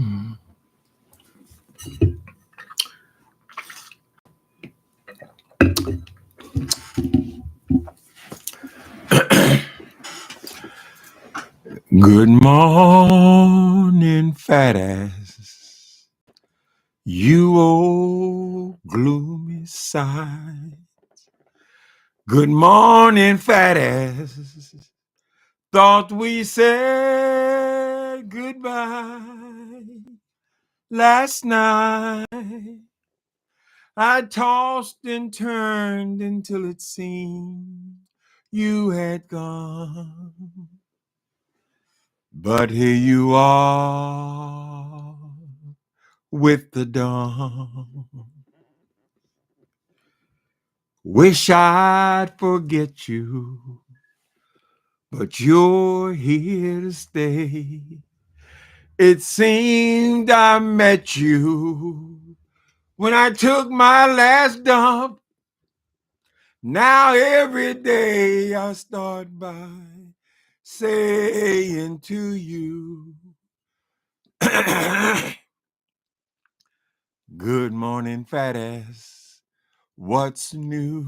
Good morning, fat ass. You old gloomy side. Good morning, fat ass. Thought we said goodbye last night. I tossed and turned until it seemed you had gone. But here you are with the dawn. Wish I'd forget you, but you're here to stay. It seemed I met you when I took my last dump. Now every day I start by saying to you, good morning, fat ass. What's new?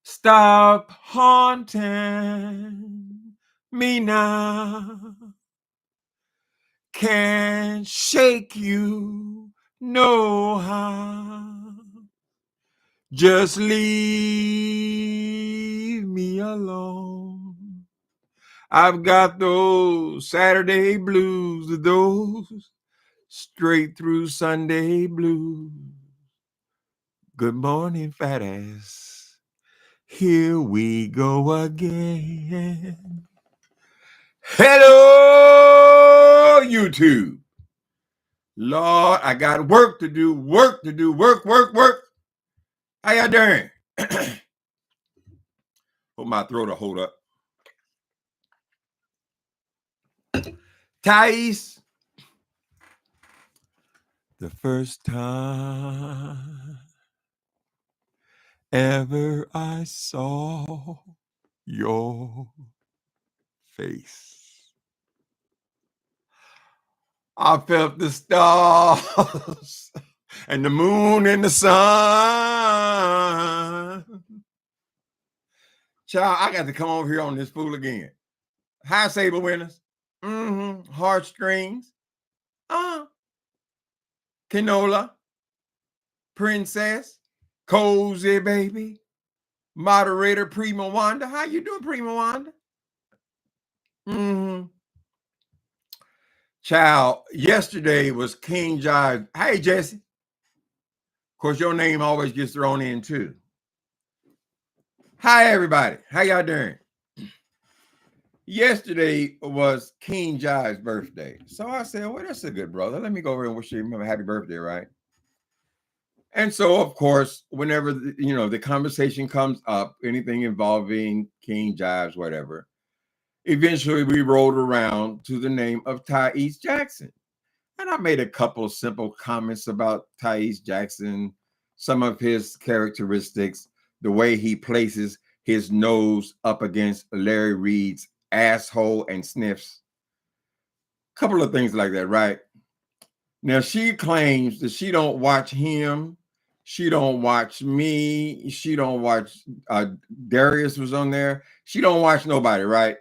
Stop haunting me now. Can't shake you no how. Just leave me alone. I've got those Saturday blues, those straight through Sunday blues. Good morning, fat ass. Here we go again. Hello, YouTube. Lord, I got work to do, work. How y'all doing? Hope my throat will hold up. Tyesse, the first time ever I saw your face, I felt the stars and the moon and the sun. Child, I got to come over here on this fool again. Hi, Sable Winners. Heartstrings. Canola. Princess. Cozy Baby. Moderator Prima Wanda. How you doing, Prima Wanda? Child, yesterday was King Jive. Hey, Jesse. Of course, your name always gets thrown in, too. Hi, everybody. How y'all doing? Yesterday was King Jive's birthday. So I said, well, that's a good brother. Let me go over and wish him a happy birthday, right? And so, of course, whenever, the conversation comes up, anything involving King Jives, whatever, eventually we rolled around to the name of Tyesse Jackson. And I made a couple of simple comments about Tyesse Jackson, some of his characteristics, the way he places his nose up against Larry Reed's asshole and sniffs. A couple of things like that, right? Now, she claims that she don't watch him. She don't watch me. She don't watch Darius was on there. She don't watch nobody, right?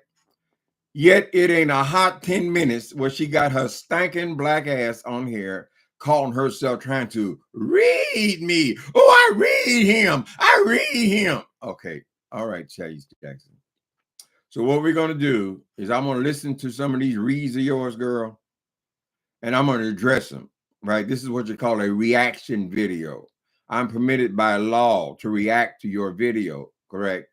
Yet it ain't a hot 10 minutes where she got her stinking black ass on here calling herself trying to read me. Oh, I read him. Okay. All right, Tyesse Jackson. So what we're going to do is I'm going to listen to some of these reads of yours, girl, and I'm going to address them, right? This is what you call a reaction video. I'm permitted by law to react to your video, correct?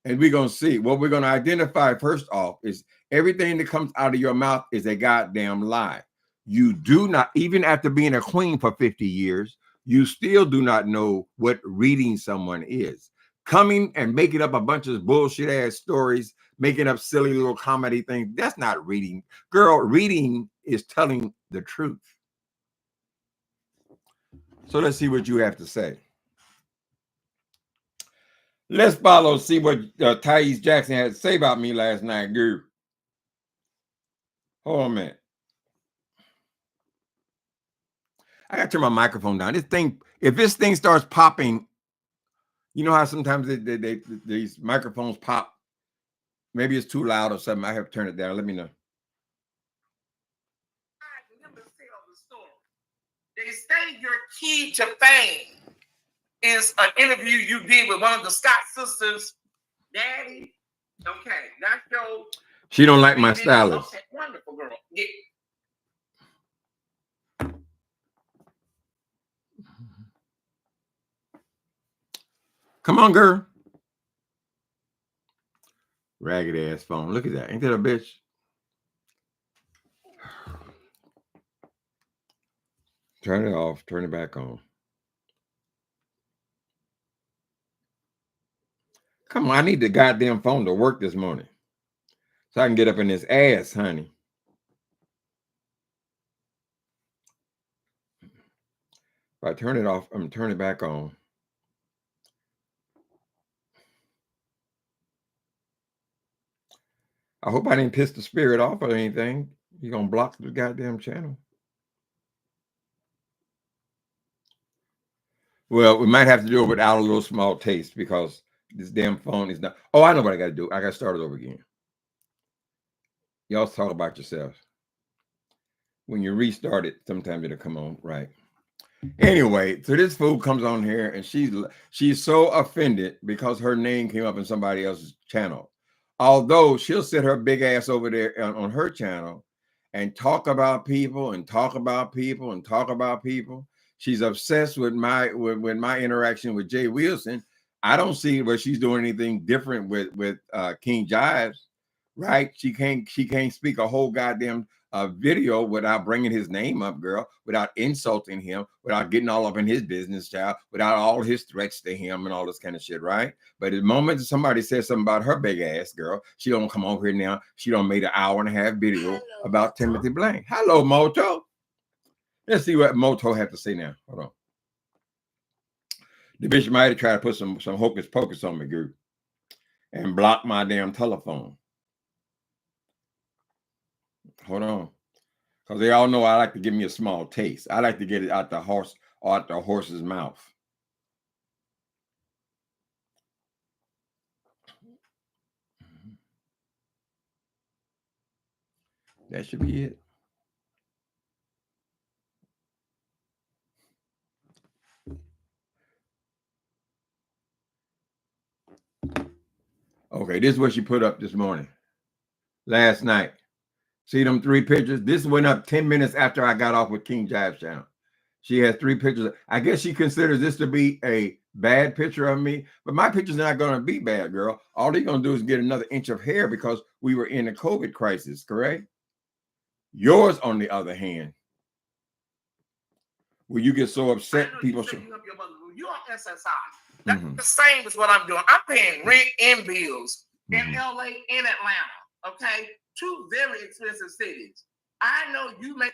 And we're going to see. What we're going to identify first off is everything that comes out of your mouth is a goddamn lie. You do not, even after being a queen for 50 years, you still do not know what reading someone is. Coming and making up a bunch of bullshit ass stories, making up silly little comedy things, that's not reading. Girl, reading is telling the truth. So let's see what you have to say. Let's follow, see what Tyesse Jackson had to say about me last night, girl. Hold on a minute. I gotta turn my microphone down. This thing, if this thing starts popping, you know how sometimes these microphones pop. Maybe it's too loud or something. I have to turn it down. Let me know. They say your key to fame is an interview you did with one of the Scott sisters, Daddy. Okay, that's your. She don't like my stylist. Okay, wonderful girl. Yeah. Come on, girl. Ragged ass phone. Look at that. Ain't that a bitch? Turn it off. Turn it back on. Come on. I need the goddamn phone to work this morning, so I can get up in this ass, honey. If I turn it off, I'm turn it back on. I hope I didn't piss the spirit off or anything. You gonna block the goddamn channel? Well, we might have to do it without a little small taste because this damn phone is not. Oh, I know what I got to do. I got to start it over again. Y'all talk about yourselves. When you restart it, sometimes it'll come on right. Anyway, so this fool comes on here and she's so offended because her name came up in somebody else's channel. Although she'll sit her big ass over there on her channel and talk about people and talk about people and talk about people. She's obsessed with my interaction with Jay Wilson. I don't see where she's doing anything different with King Jives, right? She can't speak a whole goddamn video without bringing his name up, girl, without insulting him, without getting all up in his business, child, without all his threats to him and all this kind of shit, right? But the moment somebody says something about her big ass, girl, she don't come over here now. She don't made an hour and a half video about Timothy Blank. Hello, Moto. Let's see what Moto have to say now. Hold on. The bitch might have tried to put some hocus pocus on me, girl, and block my damn telephone. Hold on. Because they all know I like to give me a small taste. I like to get it out the horse's mouth. That should be it. Okay, this is what she put up this morning. Last night. See them 3 pictures? This went up 10 minutes after I got off with King Jive's channel. She has 3 pictures. I guess she considers this to be a bad picture of me, but my picture's not going to be bad, girl. All they're going to do is get another inch of hair because we were in a COVID crisis, correct? Yours, on the other hand, where you get so upset, people should. You on SSI. That's the same as what I'm doing. I'm paying rent and bills in LA and Atlanta. Okay, 2 very expensive cities. I know you may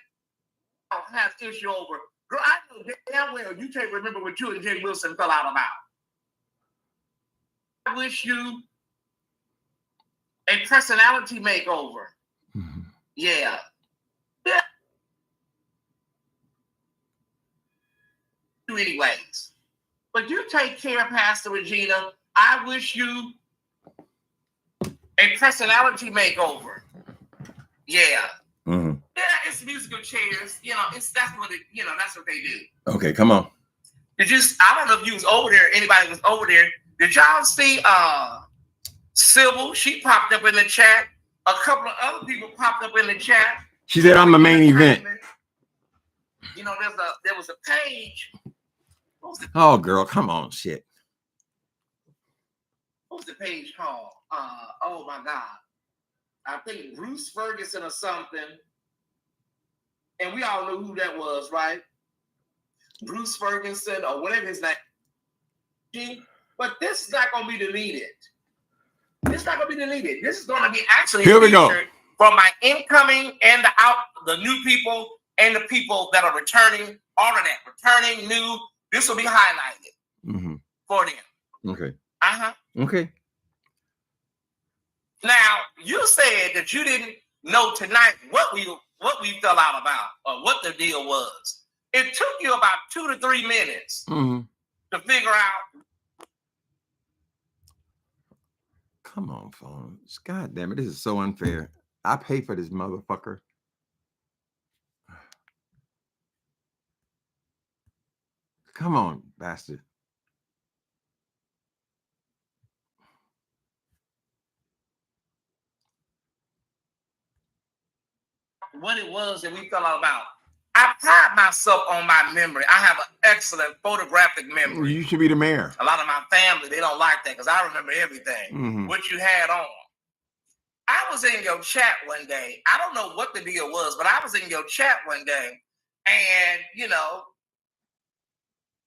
have issue over. Girl, I know damn well you can't remember what you and Jay Wilson fell out about. I wish you a personality makeover. Yeah. Anyways, but you take care, Pastor Regina. I wish you a personality makeover. Yeah. Yeah, it's musical chairs. You know, that's what they do. Okay, come on. Did you? I don't know if you was over there. Anybody was over there? Did y'all see Sybil? She popped up in the chat. A couple of other people popped up in the chat. She said, "I'm the main event." You know, there was a page. Oh, girl, come on, shit. What's the page called? Oh my God. I think Bruce Ferguson or something. And we all know who that was, right? Bruce Ferguson or whatever his name. But this is not going to be deleted. This is not going to be deleted. This is going to be actually here we go. From my incoming and the new people and the people that are returning, all of that, returning, new. This will be highlighted for them. Okay. Okay. Now, you said that you didn't know tonight what we fell out about or what the deal was. It took you about 2 to 3 minutes to figure out. Come on, phones. God damn it. This is so unfair. I pay for this motherfucker. Come on, bastard. What it was that we fell out about. I pride myself on my memory. I have an excellent photographic memory. You should be the mayor. A lot of my family, they don't like that because I remember everything. What you had on. I was in your chat one day. I don't know what the deal was, but I was in your chat one day, and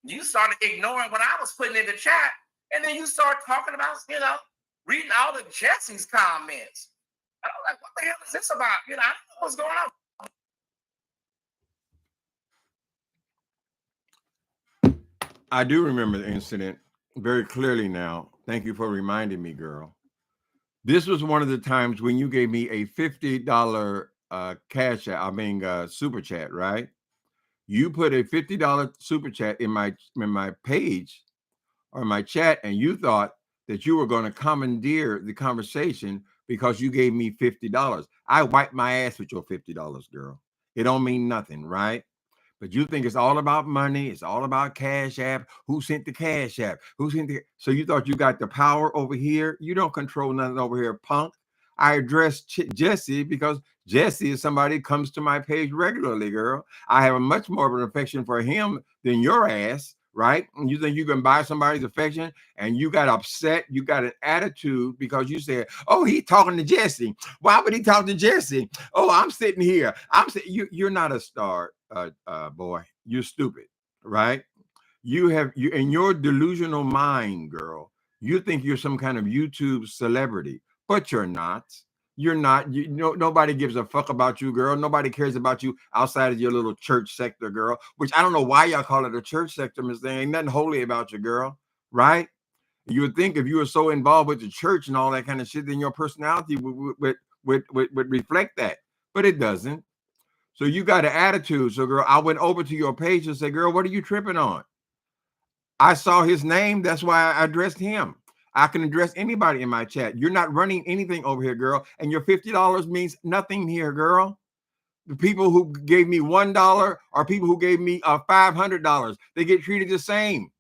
you started ignoring what I was putting in the chat, and then you started talking about, reading all of Jesse's comments. I was like, what the hell is this about? I don't know what's going on. I do remember the incident very clearly now. Thank you for reminding me, girl. This was one of the times when you gave me a $50 super chat, right? You put a $50 super chat in my page or my chat, and you thought that you were going to commandeer the conversation because you gave me $50. I wiped my ass with your $50, girl. It don't mean nothing, right? But you think it's all about money. It's all about Cash App. Who sent the Cash App? So you thought you got the power over here? You don't control nothing over here, punk. I addressed Jesse because Jesse is somebody who comes to my page regularly, girl. I have a much more of an affection for him than your ass, right? And you think you can buy somebody's affection, and you got upset. You got an attitude because you said, oh, he's talking to Jesse. Why would he talk to Jesse? Oh, I'm sitting here. You're not a star, boy. You're stupid, right? You in your delusional mind, girl, you think you're some kind of YouTube celebrity, but you're not. You're not. Nobody gives a fuck about you, girl. Nobody cares about you outside of your little church sector, girl. Which I don't know why y'all call it a church sector, Miss Thing. Ain't nothing holy about you, girl. Right? You would think if you were so involved with the church and all that kind of shit, then your personality would reflect that. But it doesn't. So you got an attitude. So, girl, I went over to your page and said, girl, what are you tripping on? I saw his name. That's why I addressed him. I can address anybody in my chat. You're not running anything over here, girl. And your $50 means nothing here, girl. The people who gave me $1 or people who gave me $500, they get treated the same.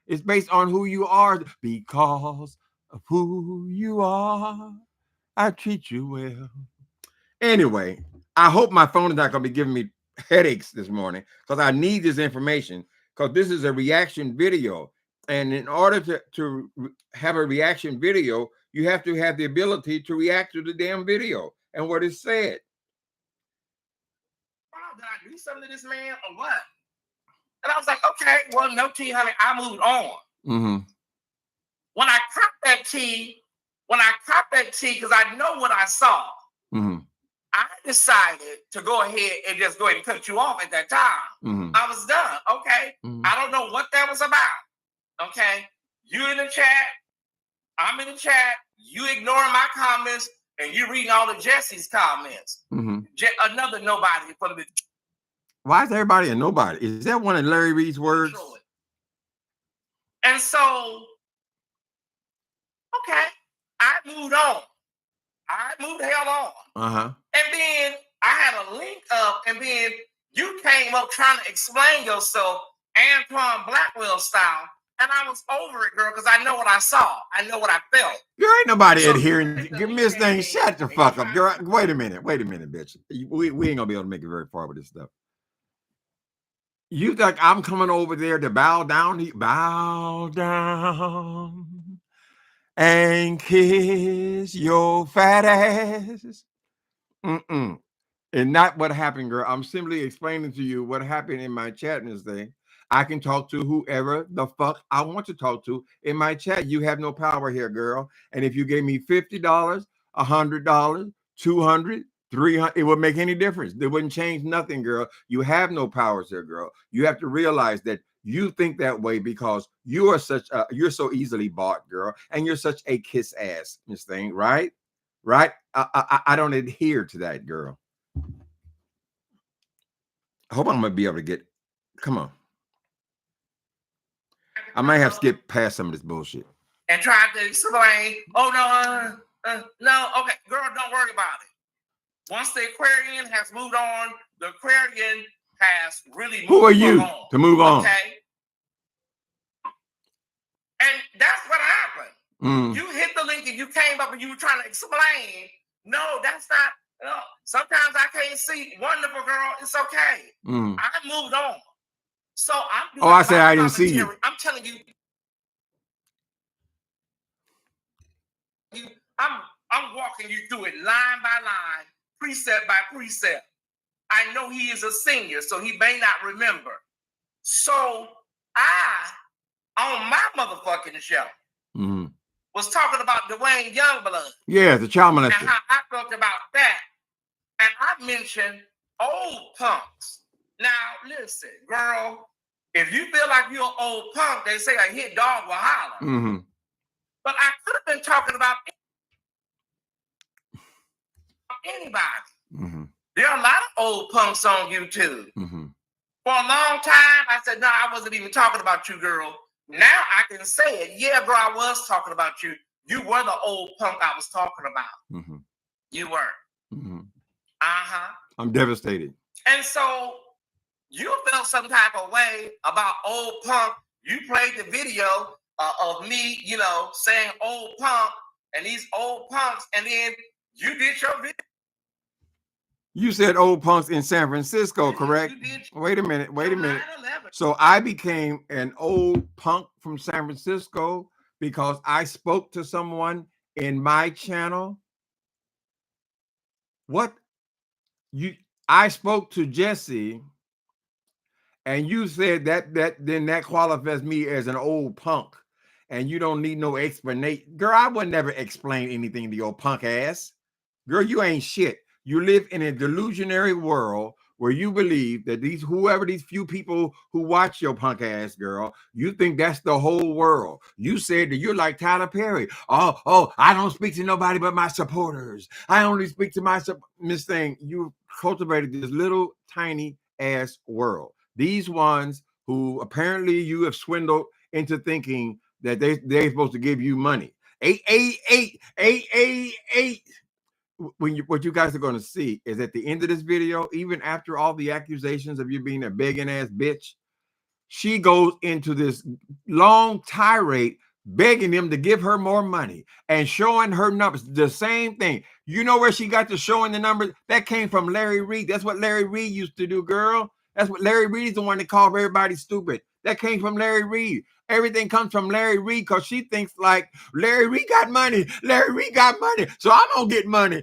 It's based on who you are. Because of who you are, I treat you well. Anyway, I hope my phone is not going to be giving me headaches this morning because I need this information because this is a reaction video. And in order to have a reaction video, you have to have the ability to react to the damn video and what is said. Wow, did I do something to this man or what? And I was like, okay, well, no tea, honey. I moved on. When I copped that tea, because I know what I saw, I decided to go ahead and just go ahead and cut you off at that time. I was done. Okay. I don't know what that was about. Okay. You in the chat. I'm in the chat. You ignoring my comments and you reading all of Jesse's comments. Another nobody from the. Why is everybody a nobody? Is that one of Larry Reed's words? And so, okay, I moved on. I moved the hell on. And then I had a link up, and then you came up trying to explain yourself, Antoine Blackwell style. And I was over it, girl, because I know what I saw. I know what I felt. There ain't nobody adhering. Give me this thing. Shut the fuck up, girl. Wait a minute, bitch. We ain't gonna be able to make it very far with this stuff. You think I'm coming over there to bow down? Bow down and kiss your fat ass. And not what happened, girl. I'm simply explaining to you what happened in my chat in this thing. I can talk to whoever the fuck I want to talk to in my chat. You have no power here, girl. And if you gave me $50, $100, $200, $300, it would make any difference. It wouldn't change nothing, girl. You have no powers here, girl. You have to realize that you think that way because you are you're so easily bought, girl, and you're such a kiss ass, Miss Thing, right? Right? I don't adhere to that, girl. I hope I'm gonna be able to get Come on. I might have skipped past some of this bullshit. And tried to explain, oh, no, okay, girl, don't worry about it. Once the Aquarian has moved on, the Aquarian has really moved on. Who are you to move on? Okay. And that's what happened. You hit the link and you came up and you were trying to explain, no, that's not, no. Sometimes I can't see. Wonderful girl, it's okay. I moved on. So I'm doing I said I didn't see you. I'm telling you, I'm walking you through it line by line, precept by precept. I know he is a senior, so he may not remember. So I, on my motherfucking show, was talking about Dwayne Youngblood. Yeah, the child molester. And how I felt about that. And I mentioned old punks. Now, listen, girl, if you feel like you're an old punk, they say a hit dog will holler. But I could have been talking about anybody. There are a lot of old punks on YouTube. For a long time, I said, no, I wasn't even talking about you, girl. Now I can say it. Yeah, bro, I was talking about you. You were the old punk I was talking about. You were. I'm devastated. And so you felt some type of way about old punk. You played the video of me, saying old punk and these old punks, and then you did your video. You said old punks in San Francisco, correct? Wait a minute. So I became an old punk from San Francisco because I spoke to someone in my channel. What? I spoke to Jesse, and you said that qualifies me as an old punk, and you don't need no explanation. Girl, I would never explain anything to your punk ass. Girl, you ain't shit. You live in a delusionary world where you believe that these few people who watch your punk ass, girl, you think that's the whole world. You said that you're like Tyler Perry. Oh, I don't speak to nobody but my supporters. I only speak to my Miss Thing. You cultivated this little tiny ass world. These ones who apparently you have swindled into thinking that they're supposed to give you money. 888. What you guys are going to see is at the end of this video, even after all the accusations of you being a begging ass bitch, she goes into this long tirade begging them to give her more money and showing her numbers. The same thing. You know where she got to showing the numbers? That came from Larry Reed. That's what Larry Reed used to do, girl. That's what Larry Reed is the one that called everybody stupid. That came from Larry Reed. Everything comes from Larry Reed because she thinks like Larry Reed got money. Larry Reed got money. So I'm going to get money.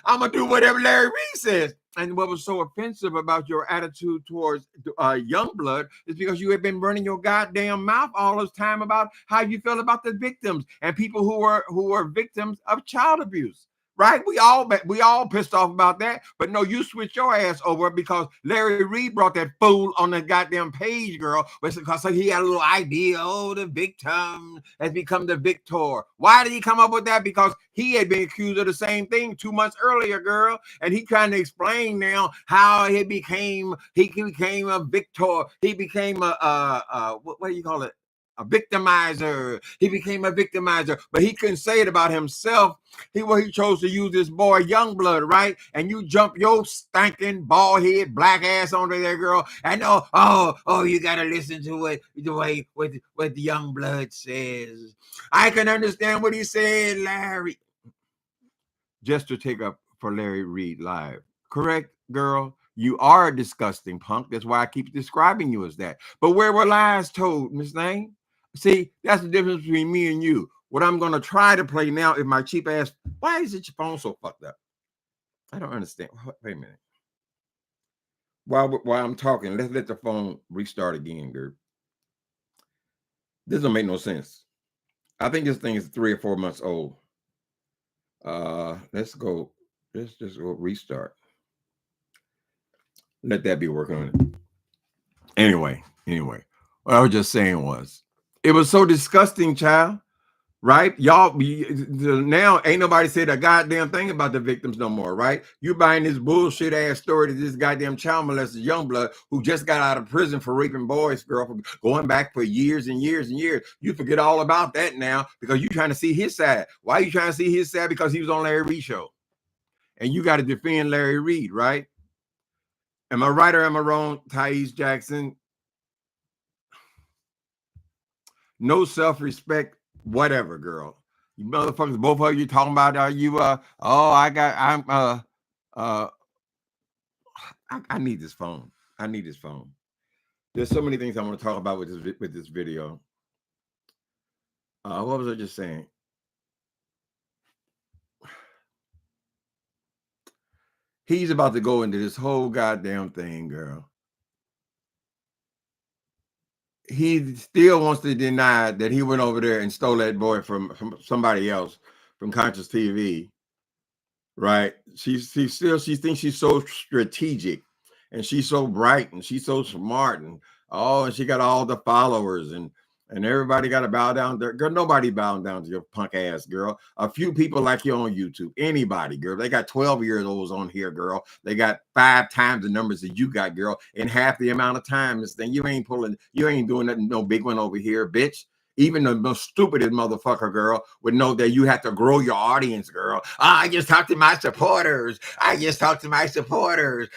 I'm going to do whatever Larry Reed says. And what was so offensive about your attitude towards Youngblood is because you have been running your goddamn mouth all this time about how you feel about the victims and people who are victims of child abuse. Right? We all pissed off about that. But no, you switch your ass over because Larry Reed brought that fool on the goddamn page, girl. Because he had a little idea. Oh, the victim has become the victor. Why did he come up with that? Because he had been accused of the same thing 2 months earlier, girl. And he trying to explain now how he became a victor. He became what do you call it? A victimizer. He became a victimizer, but he couldn't say it about himself. He chose to use this boy Youngblood, right? And you jump your stinking bald head black ass onto there, girl. And you gotta listen to what the Youngblood says. I can understand what he said, Larry. Just to take up for Larry Reed live, correct, girl? You are a disgusting punk. That's why I keep describing you as that. But where were lies told, Miss Lane? See, that's the difference between me and you. What I'm going to try to play now is my cheap ass. Why is it your phone so fucked up? I don't understand. Wait a minute. While I'm talking, let's let the phone restart again, girl. This don't make no sense. I think this thing is 3 or 4 months old. Let's just go restart. Let that be working on it. Anyway, what I was just saying was, it was so disgusting, child. right? Y'all now ain't nobody said a goddamn thing about the victims no more, right? You buying this bullshit ass story to this goddamn child molester Youngblood who just got out of prison for raping boys, girl, for going back for years and years and years. You forget all about that now because you trying to see his side. Why are you trying to see his side? Because he was on Larry Reed show, and you got to defend Larry Reed, right? Am I right or am I wrong, Tyesse Jackson? No self-respect, whatever, girl. You motherfuckers, both of you talking about are you I need this phone. I need this phone. There's so many things I want to talk about with this video. What was I just saying? He's about to go into this whole goddamn thing, girl. He still wants to deny that he went over there and stole that boy from somebody else, from Conscious TV, right? She thinks she's so strategic, and she's so bright, and she's so smart, and and she got all the followers, and everybody got to bow down there. Girl, nobody bowing down to your punk ass, girl. A few people like you on YouTube. Anybody, girl. They got 12-year-olds on here, girl. They got 5 times the numbers that you got, girl, in half the amount of time. This thing, you ain't doing nothing, no big one over here, bitch. Even the most stupidest motherfucker, girl, would know that you have to grow your audience, girl. I just talk to my supporters.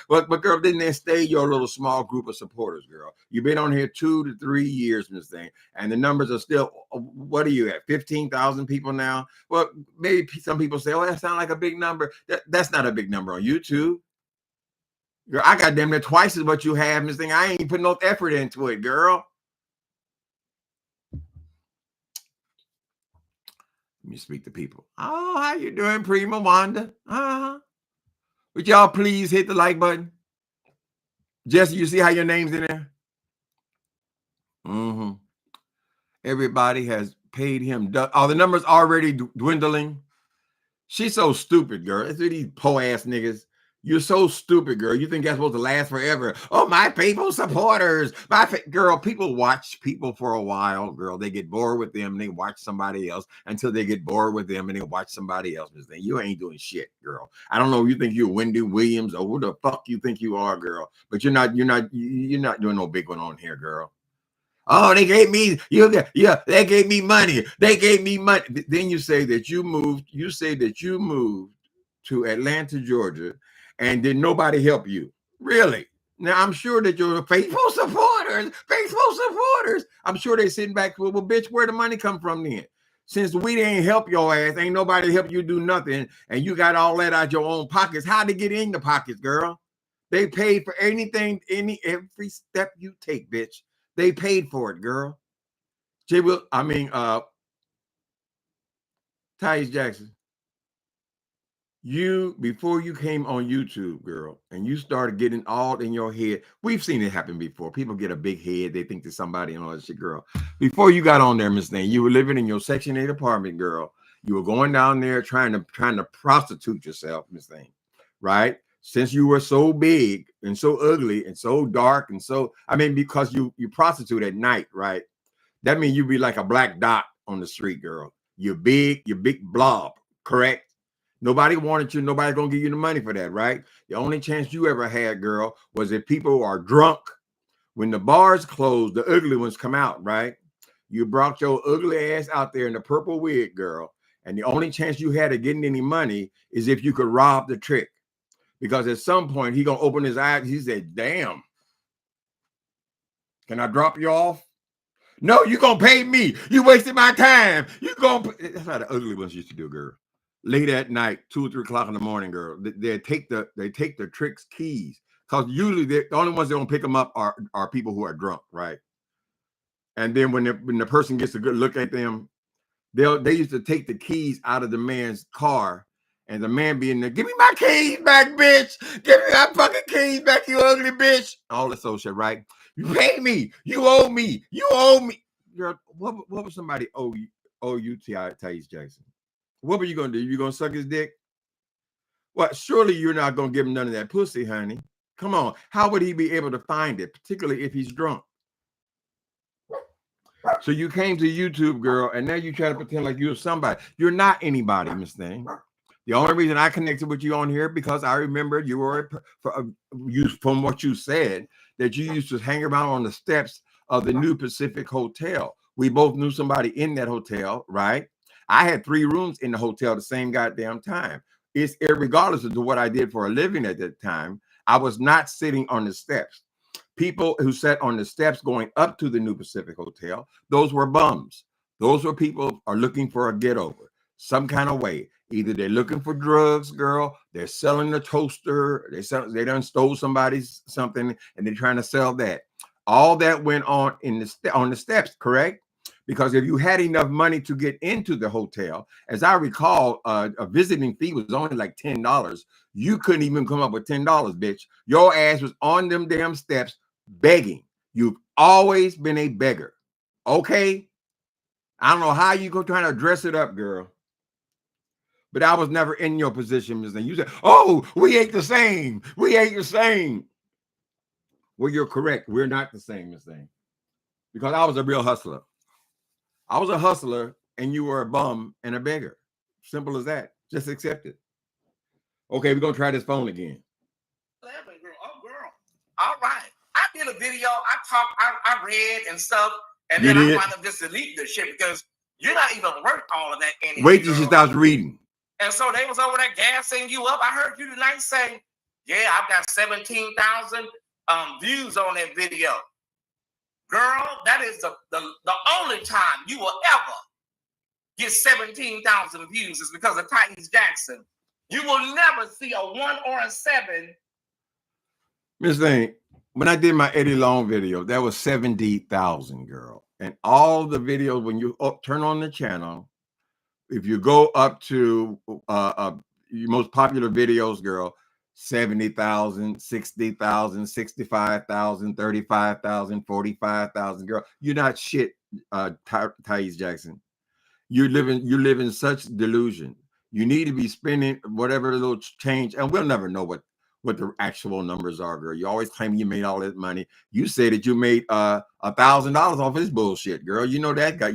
But girl, didn't they stay your little small group of supporters, girl? You've been on here 2 to 3 years, Miss Thing, and the numbers are still, what are you at, 15,000 people now? Well, maybe some people say, oh, that sounds like a big number. That's not a big number on YouTube. Girl, I got damn near twice as what you have, Miss Thing. I ain't putting no effort into it, girl. Let me speak to people. Oh, how you doing, Prima Wanda? Would y'all please hit the like button? Jesse, you see how your name's in there? Everybody has paid him. Oh, the number's already dwindling. She's so stupid, girl. It's these po-ass niggas. You're so stupid, girl. You think that's supposed to last forever? Oh, my people supporters. Girl, people watch people for a while, girl. They get bored with them and they watch somebody else until they get bored with them and they watch somebody else. You ain't doing shit, girl. I don't know. You think you're Wendy Williams or who the fuck you think you are, girl. But you're not doing no big one on here, girl. Oh, they gave me, they gave me money. They gave me money. Then you say that you moved to Atlanta, Georgia, and did nobody help you? Really? Now, I'm sure that you're faithful supporters, I'm sure they're sitting back, well, bitch, where the money come from then? Since we didn't help your ass, ain't nobody help you do nothing, and you got all that out your own pockets. How'd they get in the pockets, girl? They paid for anything, every step you take, bitch. They paid for it, girl. Tyesse Jackson, before you came on YouTube, girl, and you started getting all in your head, we've seen it happen before. People get a big head, they think there's somebody and all that shit, girl. Before you got on there, Miss Thing, you were living in your Section 8 apartment, girl. You were going down there trying to prostitute yourself, Miss Thing, right? Since you were so big and so ugly and so dark and because you prostitute at night, right? That means you be like a black dot on the street, girl. You're big blob, correct? Nobody wanted you. Nobody's gonna give you the money for that, right? The only chance you ever had, girl, was if people are drunk. When the bars close, the ugly ones come out, right? You brought your ugly ass out there in the purple wig, girl. And the only chance you had of getting any money is if you could rob the trick. Because at some point, he gonna open his eyes. He said, damn, can I drop you off? No, you gonna pay me. You wasted my time. That's how the ugly ones used to do, girl. Late at night, 2 or 3 o'clock in the morning, girl. They take the trick's keys. Because usually the only ones that don't pick them up are people who are drunk, right? And then when the person gets a good look at them, they used to take the keys out of the man's car, and the man be in there, give me my keys back, bitch. Give me my fucking keys back, you ugly bitch. All this old shit, right? You pay me. You owe me. You owe me. Girl, what would somebody owe you, Tyesse Jackson? What were you going to do? You going to suck his dick? Well, surely you're not going to give him none of that pussy, honey. Come on. How would he be able to find it, particularly if he's drunk? So you came to YouTube, girl, and now you try to pretend like you're somebody. You're not anybody, Miss Thing. The only reason I connected with you on here because I remember you were you from what you said that you used to hang around on the steps of the New Pacific Hotel. We both knew somebody in that hotel, right? I had 3 rooms in the hotel the same goddamn time. It's irregardless of what I did for a living at that time. I was not sitting on the steps. People who sat on the steps going up to the New Pacific Hotel, those were bums. Those were people who are looking for a get over some kind of way. Either they're looking for drugs, girl, they're selling a toaster, they done stole somebody's something and they're trying to sell that. All that went on on the steps, correct? Because if you had enough money to get into the hotel, as I recall, a visiting fee was only like $10. You couldn't even come up with $10, bitch. Your ass was on them damn steps begging. You've always been a beggar. Okay? I don't know how you go trying to dress it up, girl. But I was never in your position, Miss Thing. You said, oh, we ain't the same. We ain't the same. Well, you're correct. We're not the same, Miss Thing. Because I was a real hustler. I was a hustler and you were a bum and a beggar. Simple as that. Just accept it. Okay, we're going to try this phone again. Oh, girl. All right. I did a video. I talked, I read and stuff. And then I wound up just deleting the shit because you're not even worth all of that anymore. Wait till she stops reading. And so they was over there gassing you up. I heard you tonight say, yeah, I've got 17,000 views on that video. Girl, that is the only time you will ever get 17,000 views is because of Tyesse Jackson. You will never see a 1 or a 7. Miss Thing, when I did my Eddie Long video, that was 70,000, girl. And all the videos, when you turn on the channel, if you go up to your most popular videos, girl, 70,000, 60,000, 65,000, 35,000, 45,000, girl. You're not shit, Tyesse Jackson. You live in such delusion. You need to be spending whatever little change, and we'll never know what the actual numbers are, girl. You always claim you made all that money. You say that you made $1,000 off this bullshit, girl. You know that guy.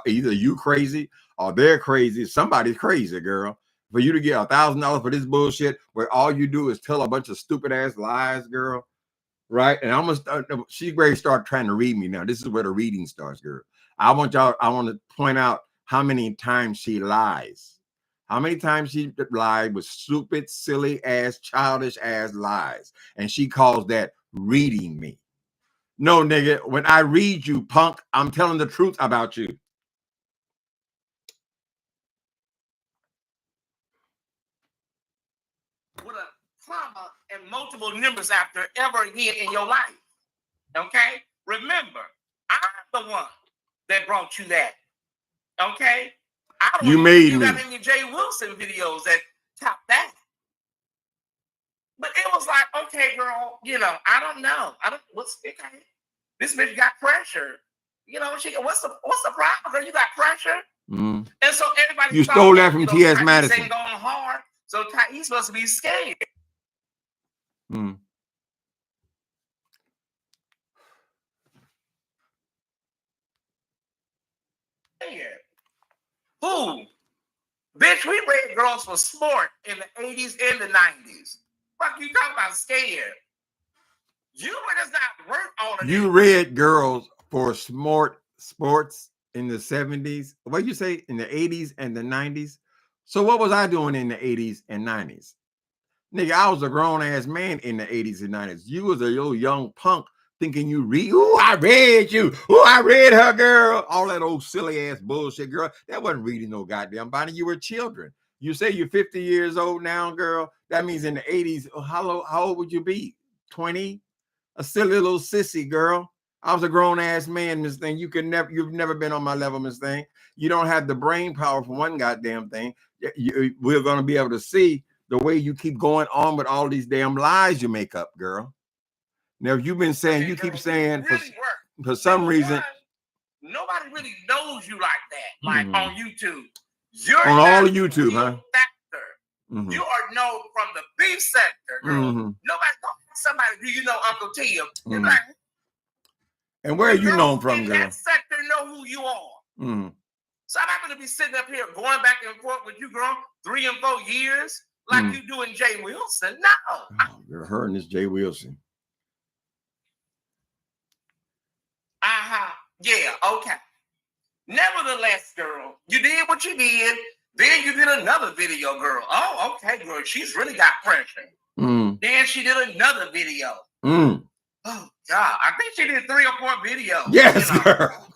Either you crazy or they're crazy. Somebody's crazy, girl. For you to get $1,000 for this bullshit, where all you do is tell a bunch of stupid ass lies, girl. Right? And I'm gonna she's ready to start trying to read me now. This is where the reading starts, girl. I want to point out how many times she lies. How many times she lied with stupid, silly ass, childish ass lies. And she calls that reading me. No, nigga, when I read you, punk, I'm telling the truth about you. With a comma and multiple numbers after ever again in your life. Okay? Remember, I'm the one that brought you that. Okay? I don't you know made if you me. got any Jay Wilson videos that top that. But it was like, okay, girl, I don't know. Okay. This bitch got pressure. What's the problem, girl? You got pressure? Mm. And so everybody you stole that from Tyesse Madison. Going hard, so Tyesse must be scared. Mm. Who? Bitch, we raised girls for sport in the 80s and the 90s. Fuck you talking about scared? You were just not worth all of You this. read girls for sports in the 70s. What you say in the 80s and the 90s? So what was I doing in the 80s and 90s? Nigga, I was a grown ass man in the 80s and 90s. You was a little young punk thinking you read. Ooh, I read you. Ooh, I read her, girl. All that old silly ass bullshit, girl. That wasn't reading no goddamn body. You were children. You say you're 50 years old now, girl. That means in the 80s, how old would you be? 20? A silly little sissy, girl. I was a grown ass man, Miss Thing. You've never been on my level, Miss Thing. You don't have the brain power for one goddamn thing. We're gonna be able to see the way you keep going on with all these damn lies you make up, girl. Now, you've been saying, keep saying for some reason. Nobody really knows you like that, like on YouTube. You're on all of YouTube, huh? Factor. Mm-hmm. You are known from the beef sector, girl. Mm-hmm. Somebody, do you know Uncle Tim? Mm-hmm. Like, And where are you known from, in girl? that sector know who you are. Mm. So I'm not going to be sitting up here going back and forth with you, girl, 3 and 4 years like you doing Jay Wilson. No. Oh, you're her and this Jay Wilson. Yeah, okay. Nevertheless, girl, you did what you did. Then you did another video, girl. Oh, okay, girl. She's really got pressure. Then she did another video. Oh, God. I think she did 3 or 4 videos. Yes, girl.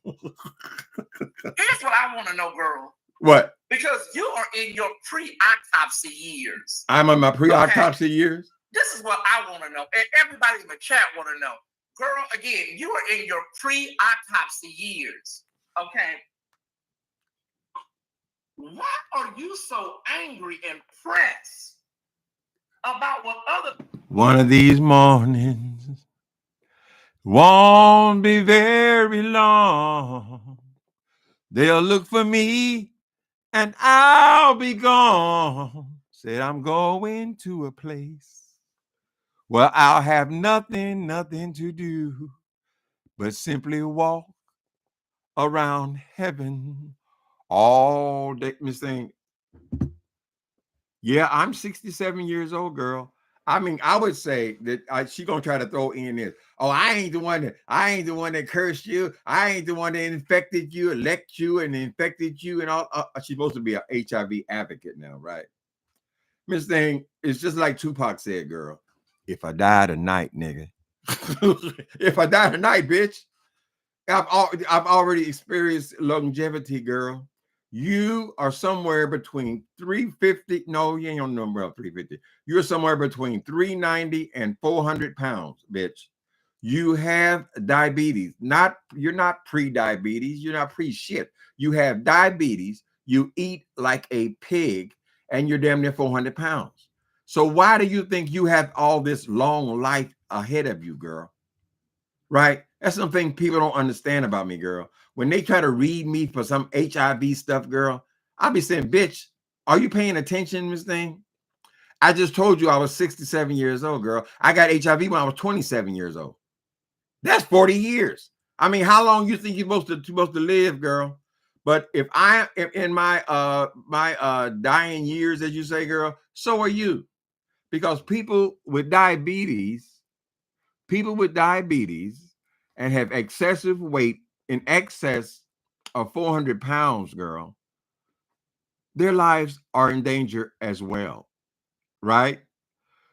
Here's what I want to know, girl. What? Because you are in your pre-autopsy years. I'm in my pre-autopsy years? This is what I want to know. And everybody in the chat want to know. Girl, again, you are in your pre-autopsy years. Okay. Why are you so angry and pressed about what other... One of these mornings won't be very long. They'll look for me and I'll be gone. Said I'm going to a place where I'll have nothing to do but simply walk around heaven all day. Miss Thing. Yeah, I'm 67 years old, girl. I mean, I would say that she gonna try to throw in this. Oh, I ain't the one that cursed you. I ain't the one that infected you, elect you, and infected you, and all. She's supposed to be an HIV advocate now, right? Miss Thing, it's just like Tupac said, girl. If I die tonight, nigga. If I die tonight, bitch. I've already experienced longevity, girl. You are somewhere between 350. No, you ain't on the number of 350. You're somewhere between 390 and 400 pounds, bitch. You have diabetes. You're not pre-diabetes. You're not pre-shit. You have diabetes. You eat like a pig, and you're damn near 400 pounds. So why do you think you have all this long life ahead of you, girl? Right? That's something people don't understand about me, girl. When they try to read me for some HIV stuff, girl, I'll be saying, bitch, are you paying attention, Miss Thing? I just told you I was 67 years old, girl. I got HIV when I was 27 years old. That's 40 years. I mean, how long you think you're supposed to live, girl? But if I am in my dying years, as you say, girl, so are you. Because people with diabetes and have excessive weight in excess of 400 pounds, girl, their lives are in danger as well, right?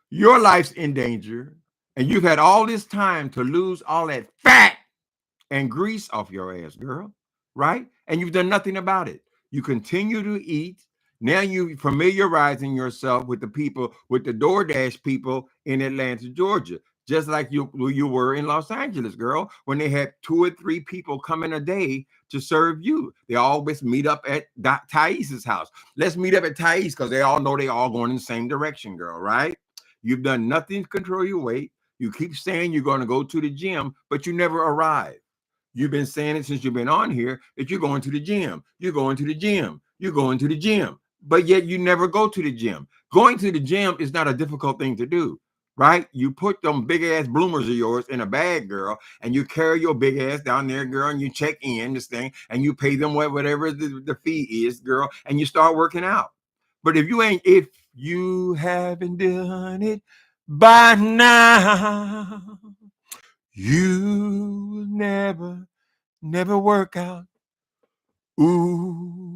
Your life's in danger, and you've had all this time to lose all that fat and grease off your ass, girl, right? And you've done nothing about it. You continue to eat. Now you familiarizing yourself with the people, with the DoorDash people in Atlanta, Georgia, just like you were in Los Angeles, girl, when they had 2 or 3 people coming a day to serve you. They always meet up at Tyesse's house. Let's meet up at Tyesse because they all know they all going in the same direction, girl, right? You've done nothing to control your weight. You keep saying you're going to go to the gym, but you never arrive. You've been saying it since you've been on here that you're going to the gym. You're going to the gym. You're going to the gym. But yet you never go to the gym. Going to the gym is not a difficult thing to do, right? You put them big ass bloomers of yours in a bag, girl, and you carry your big ass down there, girl, and you check in this thing and you pay them whatever the fee is, girl, and you start working out. But if you haven't done it by now, you never work out. Ooh,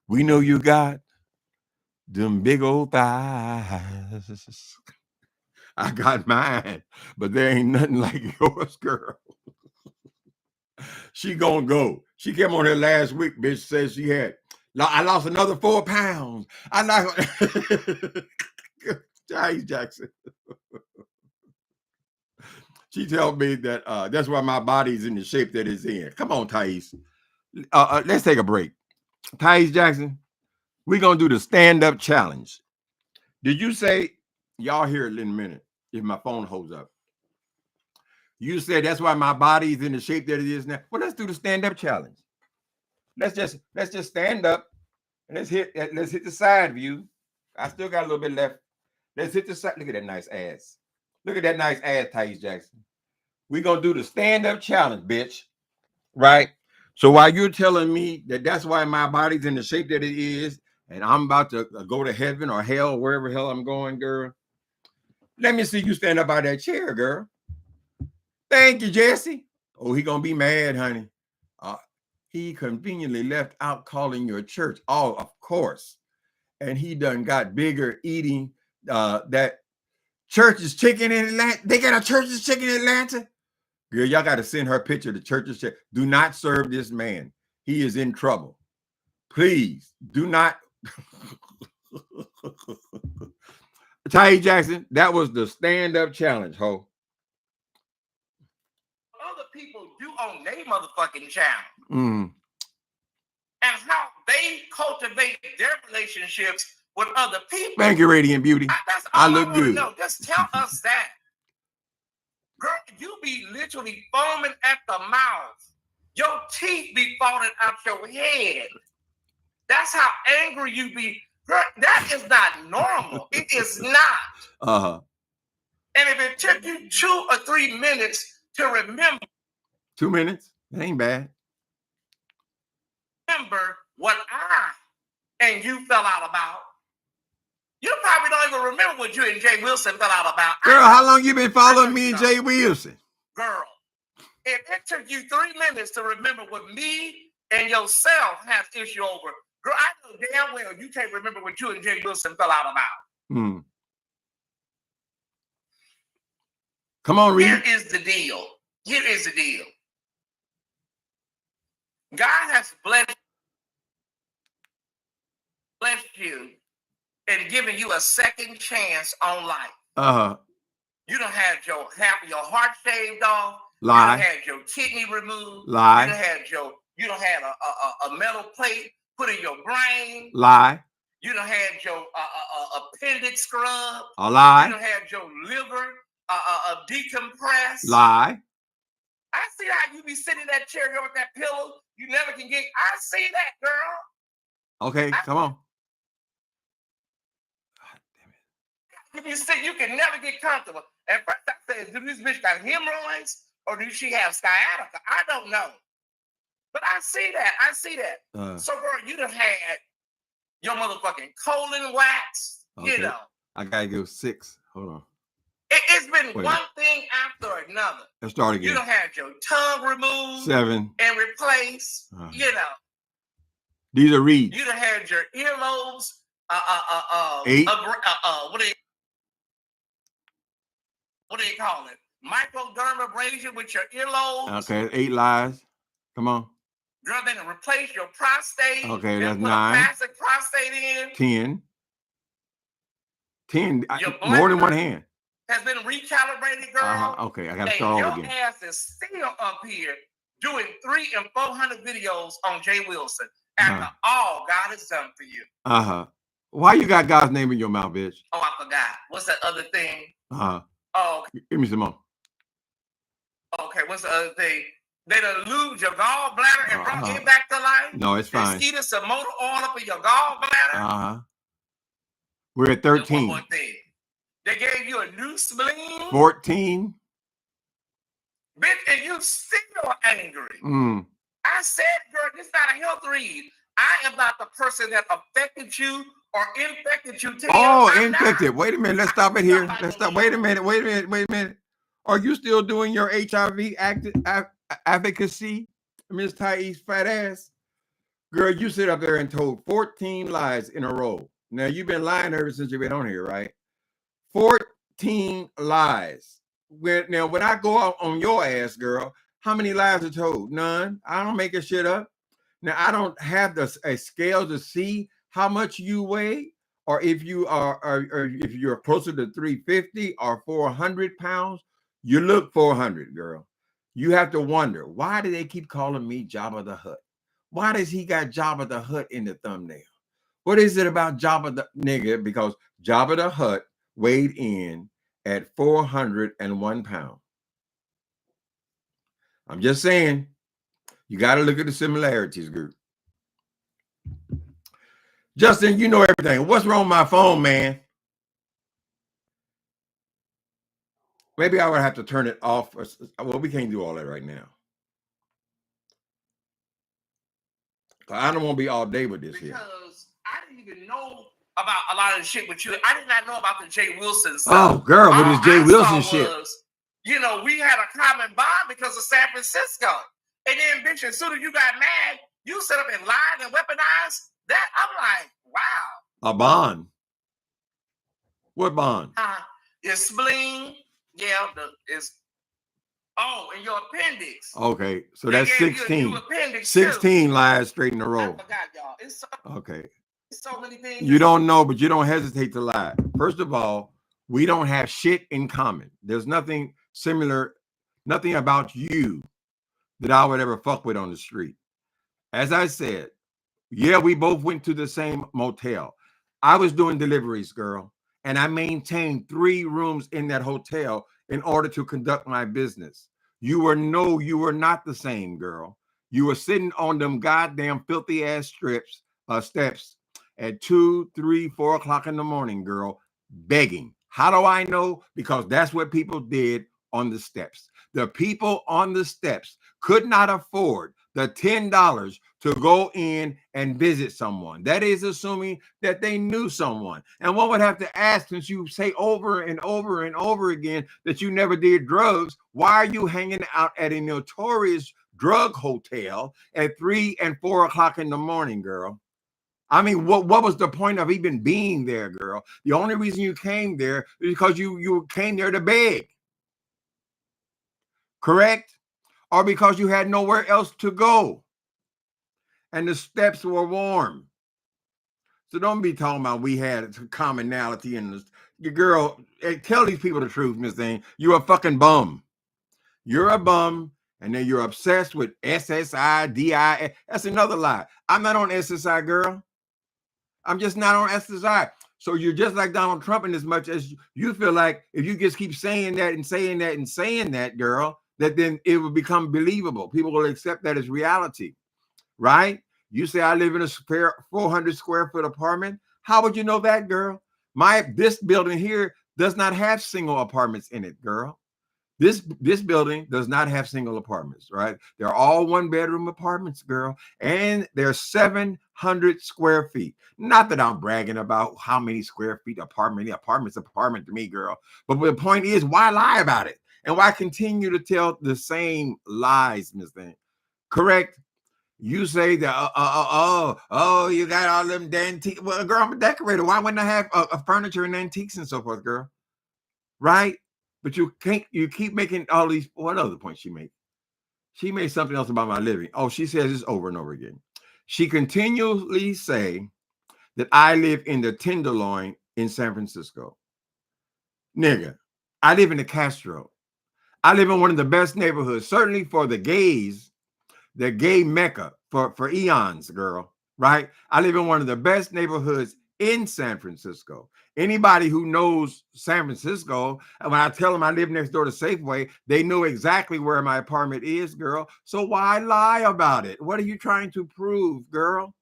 we know you got them big old thighs. I got mine, but there ain't nothing like yours, girl. She gonna go. She came on here last week, bitch, said she had. I lost another 4 pounds. I'm not Tyesse Jackson. She told me that that's why my body's in the shape that it's in. Come on, Tyesse. Let's take a break. Tyesse Jackson, we're going to do the stand-up challenge. Did you say, y'all hear it in a minute, if my phone holds up. You said that's why my body's in the shape that it is now. Well, let's do the stand-up challenge. Let's just stand up and let's hit the side view. I still got a little bit left. Let's hit the side. Look at that nice ass. Look at that nice ass, Tyesse Jackson. We're going to do the stand-up challenge, bitch. Right? So while you're telling me that that's why my body's in the shape that it is, and I'm about to go to heaven or hell, wherever hell I'm going, girl, let me see you stand up out of that chair, girl. Thank you, Jesse. Oh, he going to be mad, honey. He conveniently left out calling your church. Oh, of course. And he done got bigger eating that Church's Chicken in Atlanta. They got a Church's Chicken in Atlanta. Girl, y'all got to send her picture to Church's Chicken. Do not serve this man. He is in trouble. Please do not. Tyesse Jackson, that was the stand-up challenge, ho. Other people do on their motherfucking channel. Mm. And how they cultivate their relationships with other people. Thank you, Radiant Beauty. That's I all look I want to good. know. Just tell us that. Girl, you be literally foaming at the mouth. Your teeth be falling out your head. That's how angry you be. Girl, that is not normal. It is not. Uh-huh. And if it took you 2 or 3 minutes to remember. 2 minutes? That ain't bad. Remember what I and you fell out about. You probably don't even remember what you and Jay Wilson fell out about. Girl, how long you been following me and Jay Wilson? Girl, if it took you 3 minutes to remember what me and yourself have issue over, girl, I know damn well you can't remember what you and Jay Wilson fell out about. Hmm. Come on, Reed. Here is the deal. Here is the deal. God has blessed you and given you a second chance on life. Uh-huh. You done had half of your heart shaved off. Lie. You done had your kidney removed. Lie. You done had a metal plate put in your brain. Lie. You done had your appendix scrubbed. A lie. You done had your liver decompressed. Lie. I see how you be sitting in that chair with that pillow. You never can get. I see that, girl. Okay, come on. If you sit, you can never get comfortable. At first, I said, "Do this bitch got hemorrhoids or does she have sciatica?" I don't know, but I see that. I see that. So, girl, you done had your motherfucking colon waxed. Okay. You know, I gotta go 6. Hold on. It's been one thing after another. Let's start again. You done had your tongue removed, 7, and replaced. You know, these are reeds. You done had your earlobes. 8. What do you call it? Microdermabrasion with your earlobes. Okay, 8 lies. Come on. Girl, then replace your prostate. Okay, that's put 9. A plastic prostate in. 10. 10. More than one hand. Has been recalibrated, girl. Okay, I gotta start all again. Your ass is still up here doing 300 and 400 videos on Jay Wilson after all God has done for you. Why you got God's name in your mouth, bitch? Oh, I forgot. What's that other thing? Oh, okay. Give me some more. Okay, what's the other thing? They done lubed your gallbladder and brought it back to life? No, it's fine. They skeeted some motor oil up in your gallbladder? We're at 13. One more thing. They gave you a new spleen? 14. Bitch, and you still angry. I said, girl, this is not a health read. I am not the person that affected you or infected you. Infected. Wait a minute. Let's stop it here. Let's stop. Wait a minute. Are you still doing your HIV advocacy, Miss Tyesse fat ass? Girl, you sit up there and told 14 lies in a row. Now, you've been lying ever since you've been on here, right? 14 lies. When I go out on your ass, girl, how many lies are told? None. I don't make a shit up. Now, I don't have a scale to see how much you weigh, or if you are, or if you're closer to 350 or 400 pounds. You look 400, girl. You have to wonder, why do they keep calling me Jabba the Hutt? Why does he got Jabba the Hutt in the thumbnail? What is it about Jabba the nigga? Because Jabba the Hutt weighed in at 401 pounds. I'm just saying, you got to look at the similarities, group. Justin, you know everything. What's wrong with my phone, man? Maybe I would have to turn it off. Well, we can't do all that right now. I don't want to be all day with this here. Because I didn't even know about a lot of the shit with you. I did not know about the Jay Wilson stuff. Oh, girl, with this Jay Wilson shit. You know, we had a common bond because of San Francisco. And then, bitch, as soon as you got mad, you set up and lied and weaponized that. I'm like, wow. A bond? What bond? Your spleen. Yeah, it's. Oh, and your appendix. Okay, so that's 16. 16 too. Lies straight in a row. I forgot, y'all. It's so, okay. It's so many things. You don't know, but you don't hesitate to lie. First of all, we don't have shit in common. There's nothing similar, nothing about you that I would ever fuck with on the street. As I said, yeah, we both went to the same motel. I was doing deliveries, girl, and I maintained 3 rooms in that hotel in order to conduct my business. You were not the same, girl. You were sitting on them goddamn filthy ass steps at 2, 3, 4 o'clock in the morning, girl, begging. How do I know? Because that's what people did on the steps. The people on the steps could not afford the $10 to go in and visit someone. That is assuming that they knew someone. And one would have to ask, since you say over and over and over again that you never did drugs, why are you hanging out at a notorious drug hotel at 3 and 4 o'clock in the morning, girl? I mean, what was the point of even being there, girl? The only reason you came there is because you came there to beg. Correct? Or because you had nowhere else to go. And the steps were warm. So don't be talking about we had a commonality in this. Your girl, tell these people the truth, Miss Thing. You're a fucking bum. You're a bum, and then you're obsessed with SSI, DI. That's another lie. I'm not on SSI, girl. I'm just not on SSI. So you're just like Donald Trump in as much as you feel like if you just keep saying that and saying that and saying that, girl, that then it will become believable. People will accept that as reality, right? You say I live in a 400 square foot apartment. How would you know that, girl? This building here does not have single apartments in it, girl. This building does not have single apartments, right? They're all 1-bedroom apartments, girl, and they're 700 square feet. Not that I'm bragging about how many square feet apartment to me, girl. But the point is, why lie about it? And why continue to tell the same lies, Miss Thing? Correct? You say that, you got all them antiques. Well, girl, I'm a decorator. Why wouldn't I have a furniture and antiques and so forth, girl? Right? But you keep making all these. What other point she made? She made something else about my living. Oh, she says this over and over again. She continually say that I live in the Tenderloin in San Francisco. Nigga, I live in the Castro. I live in one of the best neighborhoods, certainly for the gays, the gay mecca for eons, girl, right? I live in one of the best neighborhoods in San Francisco. Anybody who knows San Francisco, and when I tell them I live next door to Safeway, they know exactly where my apartment is, girl. So why lie about it? What are you trying to prove, girl?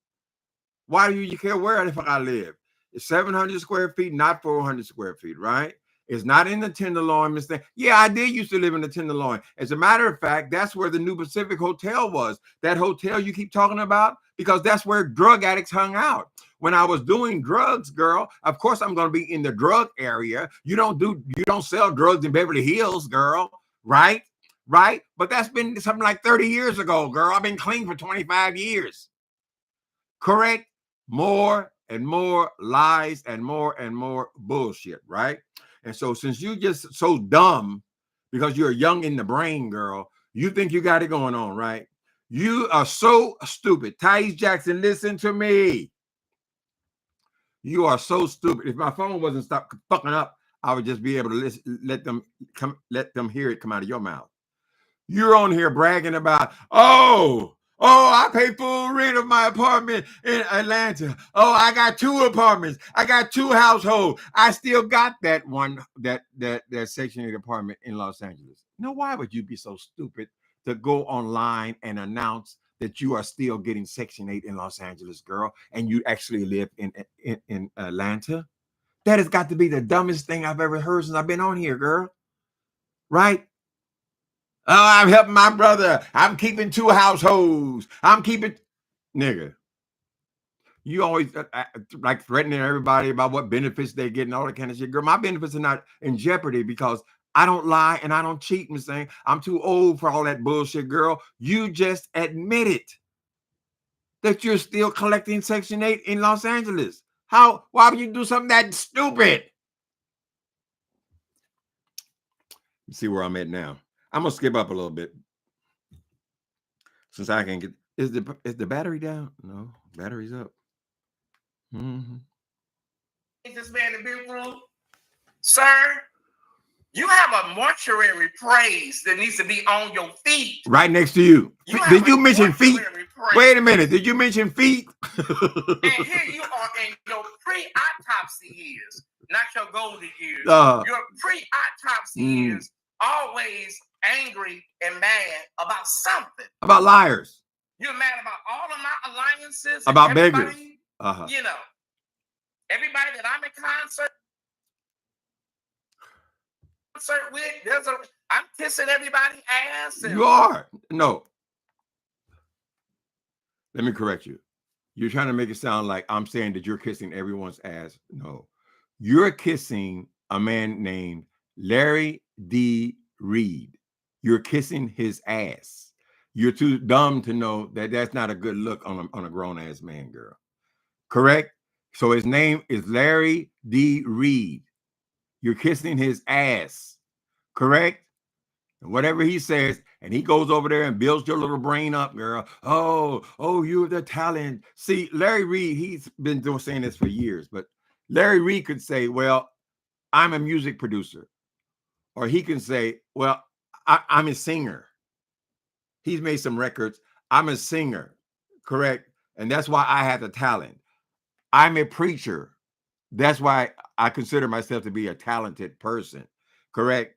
Why do you care where the fuck I live? It's 700 square feet, not 400 square feet, right? It's not in the Tenderloin, Miss Thing. Yeah, I did used to live in the Tenderloin. As a matter of fact, that's where the New Pacific Hotel was. That hotel you keep talking about, because that's where drug addicts hung out. When I was doing drugs, girl, of course I'm going to be in the drug area. You don't sell drugs in Beverly Hills, girl, right? Right? But that's been something like 30 years ago, girl. I've been clean for 25 years. Correct? More and more lies and more bullshit, right? And so since you just so dumb because you're young in the brain, girl, you think you got it going on, right? You are so stupid. Tyesse Jackson, listen to me. You are so stupid. If my phone wasn't stopped fucking up, I would just be able to let them hear it come out of your mouth. You're on here bragging about, I pay full rent of my apartment in Atlanta. Oh, I got 2 apartments. I got 2 households. I still got that one, that Section 8 apartment in Los Angeles. Now, why would you be so stupid to go online and announce that you are still getting Section 8 in Los Angeles, girl, and you actually live in Atlanta? That has got to be the dumbest thing I've ever heard since I've been on here, girl. right? Oh, I'm helping my brother. I'm keeping 2 households. I'm keeping, nigga. You always like threatening everybody about what benefits they get and all that kind of shit. Girl, my benefits are not in jeopardy because I don't lie and I don't cheat, Miss Thing. I'm too old for all that bullshit, girl. You just admit it that you're still collecting Section 8 in Los Angeles. Why would you do something that stupid? You see where I'm at now. I'm gonna skip up a little bit. Since I can get, is the battery down? No, battery's up. Mm-hmm. Is this man the big room? Sir, you have a mortuary praise that needs to be on your feet. Right next to you. Did you mention feet? Praise. Wait a minute. Did you mention feet? And here you are in your pre-autopsy years, not your golden years. Your pre-autopsy years, always angry and mad about something. About liars. You're mad about all of my alliances. About beggars. You know, everybody that I'm in concert with, I'm kissing everybody's ass. You are. No. Let me correct you. You're trying to make it sound like I'm saying that you're kissing everyone's ass. No. You're kissing a man named Larry D. Reed. You're kissing his ass. You're too dumb to know that that's not a good look on a grown-ass man, girl. Correct? So his name is Larry D. Reed. You're kissing his ass. Correct? And whatever he says, and he goes over there and builds your little brain up, girl. Oh, you're the talent. See, Larry Reed, he's been saying this for years, but Larry Reed could say, well, I'm a music producer. Or he can say, well, I'm a singer. He's made some records. I'm a singer, correct? And that's why I have the talent. I'm a preacher. That's why I consider myself to be a talented person, correct?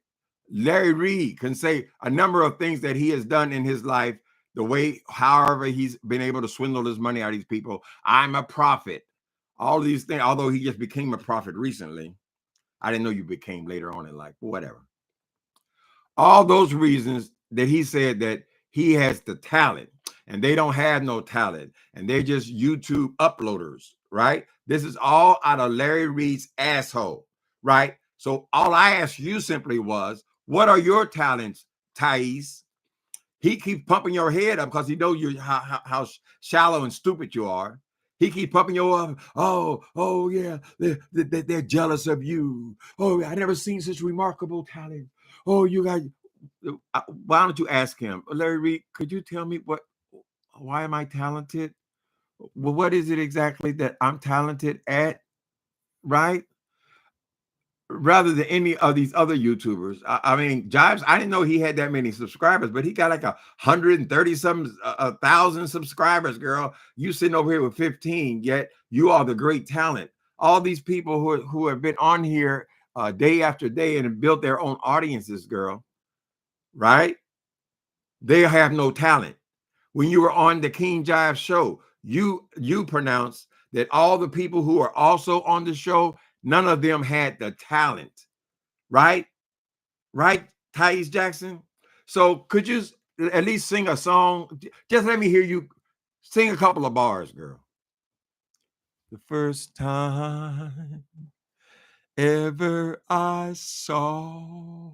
Larry Reed can say a number of things that he has done in his life, the way, however, he's been able to swindle his money out of these people. I'm a prophet. All these things, although he just became a prophet recently. I didn't know you became later on in life, but whatever. All those reasons that he said that he has the talent and they don't have no talent and they're just YouTube uploaders, right? This is all out of Larry Reed's asshole, right? So all I asked you simply was, what are your talents, Tyesse? He keeps pumping your head up because he knows you how shallow and stupid you are. He keeps pumping you up. Oh yeah, they're jealous of you. Oh, I never seen such remarkable talent. Oh, you got. Why don't you ask him, Larry Reed? Could you tell me why am I talented? Well, what is it exactly that I'm talented at? Right? Rather than any of these other YouTubers. I mean, Jives, I didn't know he had that many subscribers, but he got like 130 some thousand subscribers, girl. You sitting over here with 15, yet you are the great talent. All these people who have been on here day after day and have built their own audiences, girl, right? They have no talent. When you were on the King Jive show, you pronounced that all the people who are also on the show, none of them had the talent, right? Right, Tyesse Jackson? So could you at least sing a song? Just let me hear you sing a couple of bars, girl. The first time ever I saw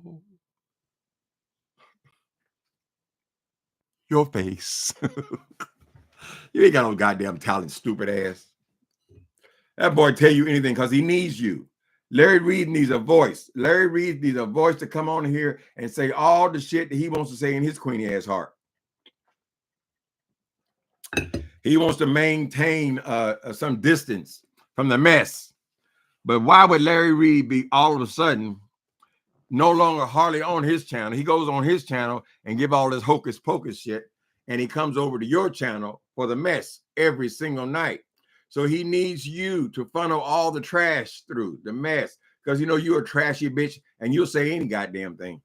your face. You ain't got no goddamn talent, stupid ass. That boy tell you anything because he needs you. Larry Reed needs a voice. Larry Reed needs a voice to come on here and say all the shit that he wants to say in his queenie ass heart. He wants to maintain some distance from the mess. But why would Larry Reed be all of a sudden no longer hardly on his channel? He goes on his channel and give all this hocus pocus shit, and he comes over to your channel for the mess every single night. So he needs you to funnel all the trash through the mess, because you know you're a trashy bitch and you'll say any goddamn thing,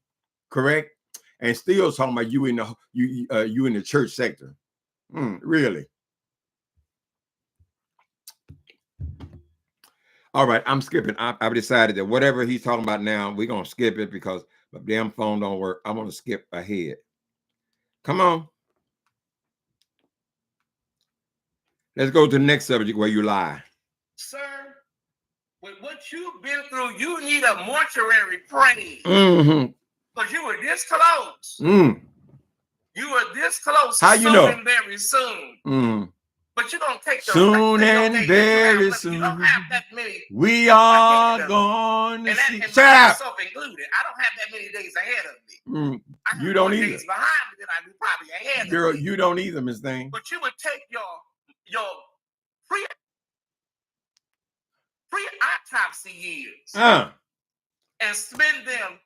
correct? And still talking about you in the church sector. Really? All right, I'm skipping. I've decided that whatever he's talking about now, we're gonna skip it because but damn phone don't work. I'm gonna skip ahead. Come on. Let's go to the next subject where you lie. Sir, with what you've been through, you need a mortuary praise. Mm-hmm. Because you were this close. Mm. You were this close. How you know? And very soon. Mm. But you don't take the soon and very soon. You don't have that many. We are going to see. And Shut up. myself included. I don't have that many days ahead of me. You don't either. Days behind me than I do probably ahead Girl, of me. you don't either, Miss Thing. But you would take your pre-autopsy years and spend them,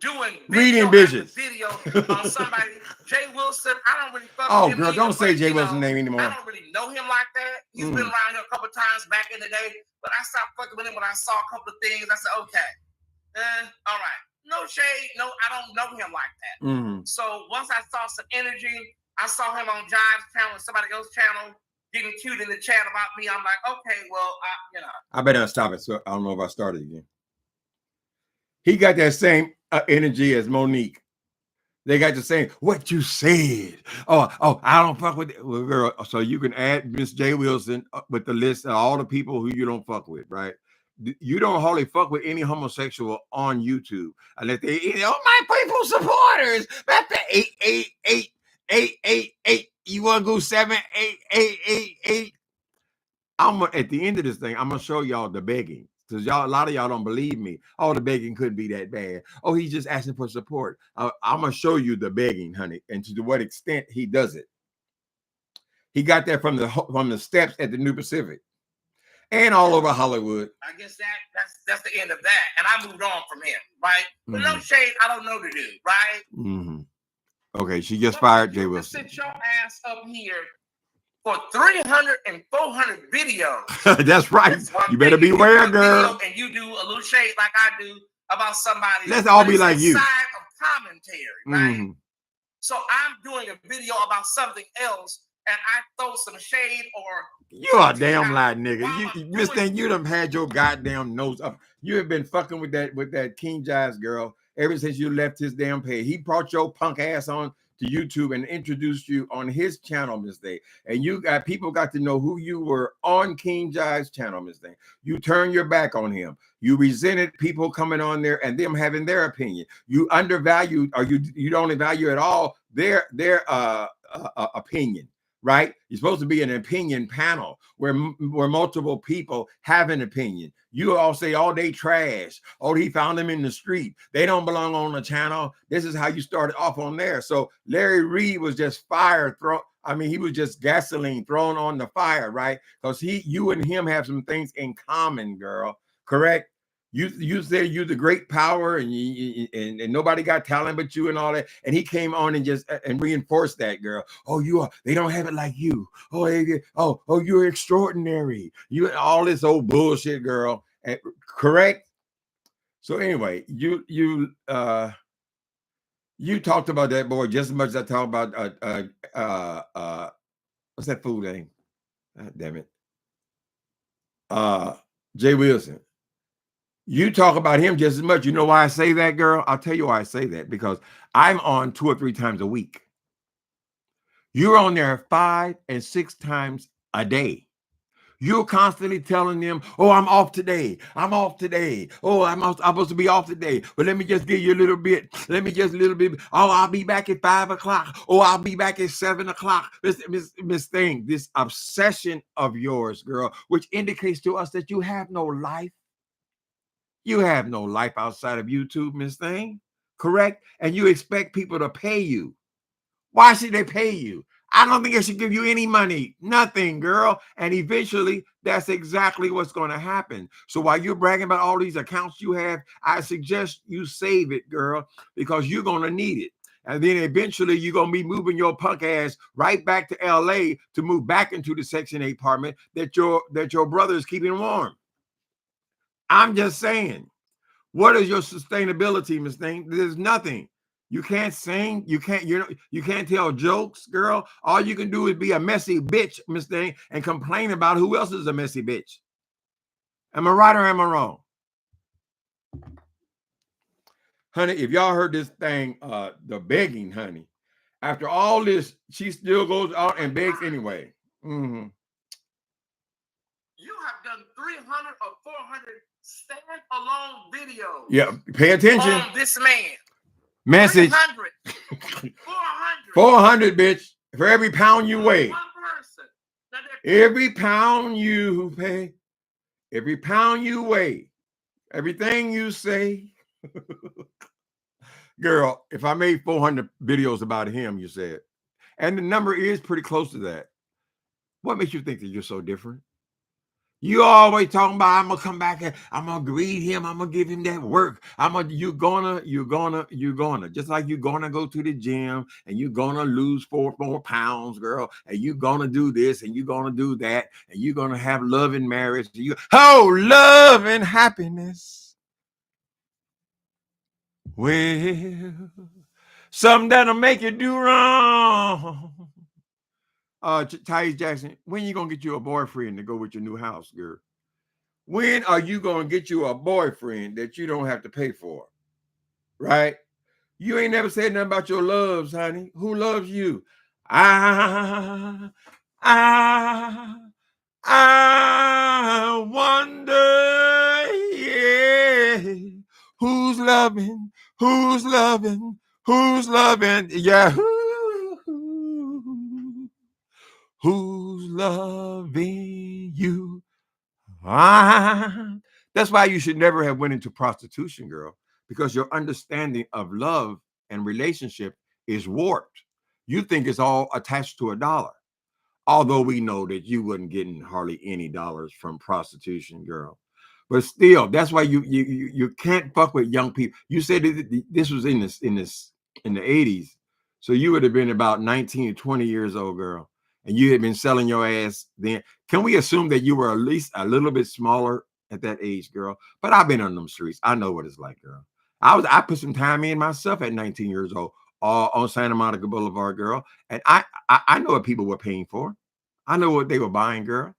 doing reading bitches. Video on somebody. Jay Wilson, I don't really fuck with him. Oh, girl, don't say Jay Wilson's name anymore. I don't really know him like that. He's been around here a couple times back in the day, but I stopped fucking with him when I saw a couple of things. I said, okay, all right. No shade. No, I don't know him like that. So once I saw some energy, I saw him on Jive's channel and somebody else's channel getting cute in the chat about me. I'm like, okay, well, I better stop it. So I don't know if I started again. He got that same energy as Monique. They got the same, what you said. Oh, I don't fuck with it. Well, girl, so you can add Miss J. Wilson with the list of all the people who you don't fuck with, right? You don't hardly fuck with any homosexual on YouTube unless they, my people supporters. That's the 888. You want to go 7888? At the end of this thing, I'm gonna show y'all the begging. Because a lot of y'all don't believe me. Oh, the begging couldn't be that bad. Oh, he's just asking for support. I'm going to show you the begging, honey, and to what extent he does it. He got that from the steps at the New Pacific and all over Hollywood. I guess that's the end of that. And I moved on from him, right? But no shade, I don't know the dude, right? Okay, she just fired Jay Wilson. Sit your ass up here for 300 and 400 videos. That's right. You better beware, girl. And you do a little shade like I do about somebody. Let's all be like you. Side of commentary, right? So I'm doing a video about something else, and I throw some shade or. You're a damn lie, nigga. You Miss Thing, you done had your goddamn nose up. You have been fucking with that King Jives girl ever since you left his damn page. He brought your punk ass on to YouTube and introduced you on his channel, Miss Day. And people got to know who you were on King Jive's channel, Miss Day. You turned your back on him. You resented people coming on there and them having their opinion. You undervalued, or you don't value at all their opinion, right? You're supposed to be an opinion panel where multiple people have an opinion. You all say, oh, they trash. Oh, he found them in the street. They don't belong on the channel. This is how you started off on there. So Larry Reed was just he was just gasoline thrown on the fire, right? Because you and him have some things in common, girl. Correct? You said you're the great power and nobody got talent but you and all that. And he came on and just reinforced that, girl. Oh, they don't have it like you. Oh, you're extraordinary. You all this old bullshit, girl. Correct? So anyway, you talked about that boy just as much as I talk about what's that fool name? God damn it. Jay Wilson. You talk about him just as much. You know why I say that, girl? I'll tell you why I say that. Because I'm on 2 or 3 times a week. You're on there 5 and 6 times a day. You're constantly telling them, oh, I'm off today. I'm off today. Oh, I'm supposed to be off today. But let me just give you a little bit. Let me just a little bit. Oh, I'll be back at 5 o'clock. Oh, I'll be back at 7 o'clock. Miss Thing, this obsession of yours, girl, which indicates to us that you have no life. You have no life outside of YouTube, Miss Thing, correct? And you expect people to pay you. Why should they pay you? I don't think they should give you any money. Nothing, girl. And eventually, that's exactly what's going to happen. So while you're bragging about all these accounts you have, I suggest you save it, girl, because you're going to need it. And then eventually, you're going to be moving your punk ass right back to LA to move back into the Section 8 apartment that your brother is keeping warm. I'm just saying, what is your sustainability, Miss Thing? There's nothing. You can't sing. You can't tell jokes, girl. All you can do is be a messy bitch, Miss Thing, and complain about who else is a messy bitch. Am I right or am I wrong? Honey, if y'all heard this thing, the begging, honey, after all this, she still goes out and begs anyway. Mm-hmm. You have done 300 or 400 stand-alone videos. Yeah, pay attention. On this man. Message. 300. 400. 400, bitch. For every pound you weigh. One person. Every pound you pay. Every pound you weigh. Everything you say. Girl, if I made 400 videos about him, you said, and the number is pretty close to that, what makes you think that you're so different? You always talking about, I'm gonna come back and I'm gonna greet him, I'm gonna give him that work. You're gonna, just like you're gonna go to the gym and you're gonna lose 4 more pounds, girl, and you're gonna do this and you're gonna do that, and you're gonna have love and marriage. Love and happiness. Well, something that'll make you do wrong. Tyesse Jackson, when you gonna get you a boyfriend to go with your new house, girl? When are you gonna get you a boyfriend that you don't have to pay for? Right? You ain't never said nothing about your loves, honey. Who loves you? I wonder, yeah, who's loving, yeah, who's loving you? That's why you should never have went into prostitution, girl, because your understanding of love and relationship is warped. You think it's all attached to a dollar. Although we know that you wasn't getting hardly any dollars from prostitution, girl. But still, that's why you can't fuck with young people. You said this was in the 80s. So you would have been about 19 or 20 years old, girl. And you had been selling your ass then. Can we assume that you were at least a little bit smaller at that age, girl? But I've been on them streets. I know what it's like, girl. I put some time in myself at 19 years old, on Santa Monica Boulevard, girl. And I know what people were paying for. I know what they were buying, girl.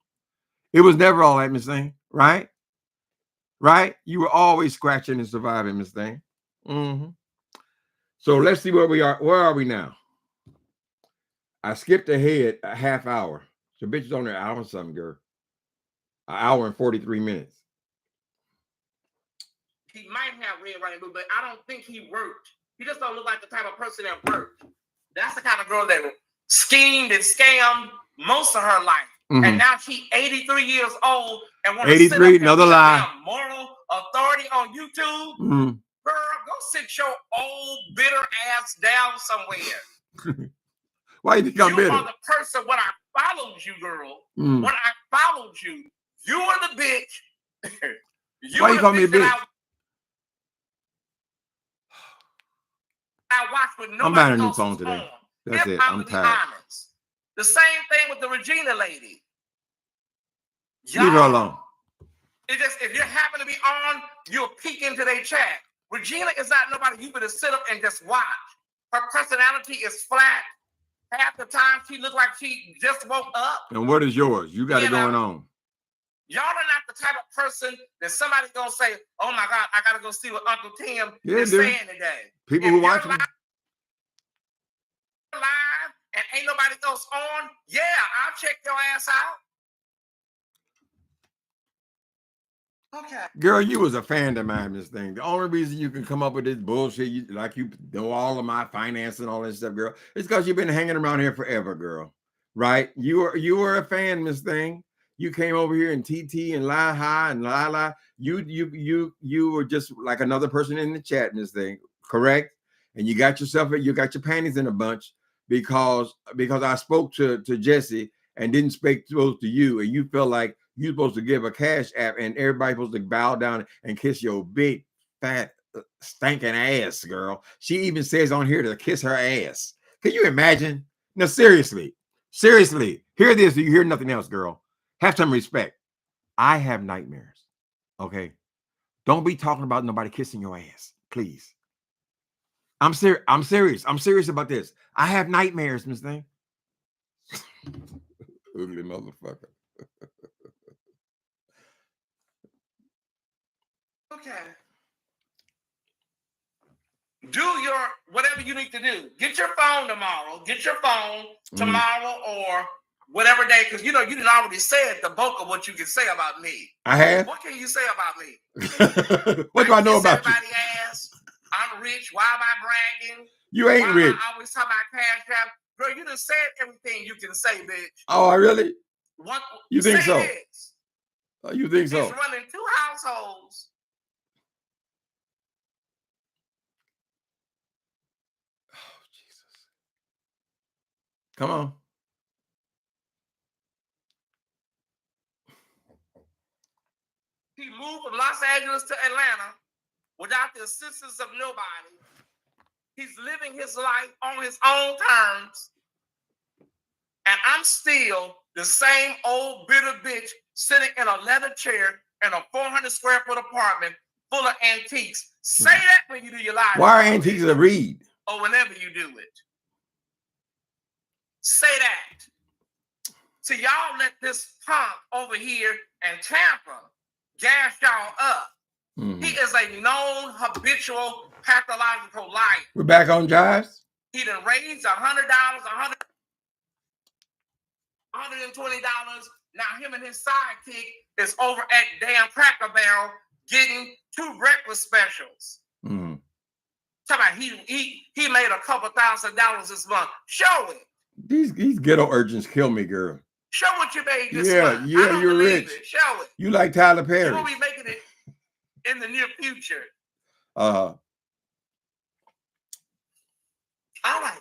It was never all that, Miss Thing, right? Right? You were always scratching and surviving, Miss Thing. Mm-hmm. So let's see where we are. Where are we now? I skipped ahead a half hour. So bitch is on there an hour and something, girl. An hour and 43 minutes. He might have red, white, and blue, but I don't think he worked. He just don't look like the type of person that worked. That's the kind of girl that schemed and scammed most of her life. Mm-hmm. And now she's 83 years old and wants to sit up another lie. Moral authority on YouTube. Mm-hmm. Girl, go sit your old bitter ass down somewhere. Why you think I'm bitter? You are the person when I followed you, girl. Mm. When I followed you, you were the bitch. Why you call me a bitch? I watched with nobody I'm buying a new phone today. On. That's it. I'm tired. Honest. The same thing with the Regina lady. Leave her alone. It just, if you happen to be on, you'll peek into their chat. Regina is not nobody you better sit up and just watch. Her personality is flat. Half the time she looks like she just woke up. And what is yours? You got it going on. Y'all are not the type of person that somebody's gonna say, "Oh my God, I gotta go see what Uncle Tim is saying today." People who watch me live and ain't nobody else on, yeah, I'll check your ass out. Okay. Girl, you was a fan of mine, this thing. The only reason you can come up with this bullshit, you know all of my finance and all this stuff, girl, it's because you've been hanging around here forever, girl. Right? You were a fan, Miss Thing. You came over here and TT and lie high and lie. You were just like another person in the chat, Miss Thing, correct? And you got your panties in a bunch because I spoke to Jesse and didn't speak to you, and you felt like you're supposed to give a cash app and everybody's supposed to bow down and kiss your big, fat, stinking ass, girl. She even says on here to kiss her ass. Can you imagine? No, seriously. Hear this. You hear nothing else, girl. Have some respect. I have nightmares. Okay? Don't be talking about nobody kissing your ass, please. I'm serious. I'm serious about this. I have nightmares, Miss Thing. Ugly motherfucker. Okay. Do your whatever you need to do. Get your phone tomorrow. Get your phone tomorrow or whatever day, because you didn't already said the bulk of what you can say about me. I have. What can you say about me? What do I know about you? Everybody asks, I'm rich. Why am I bragging? You ain't rich. I always talk about cash out. Girl, you done said everything you can say, bitch. Oh, I really? What you think so? This. Oh, you think so? He's running 2 households. Oh, Jesus. Come on. He moved from Los Angeles to Atlanta without the assistance of nobody. He's living his life on his own terms. And I'm still the same old bitter bitch sitting in a leather chair in a 400 square foot apartment full of antiques. Say that when you do your live. Why are antiques a read? Or whenever you do it. Say that. So y'all let this punk over here in Tampa gas y'all up. He is a known habitual pathological liar. We're back on Jives. He done raised $100, $120. Now him and his sidekick is over at damn Cracker Barrel getting 2 breakfast specials. Talk about he made a couple $1,000 this month. Show it. These ghetto urchins kill me, girl. Show what you made this month. Yeah, you're rich. It. Show it. You like Tyler Perry. You will be making it in the near future. All right.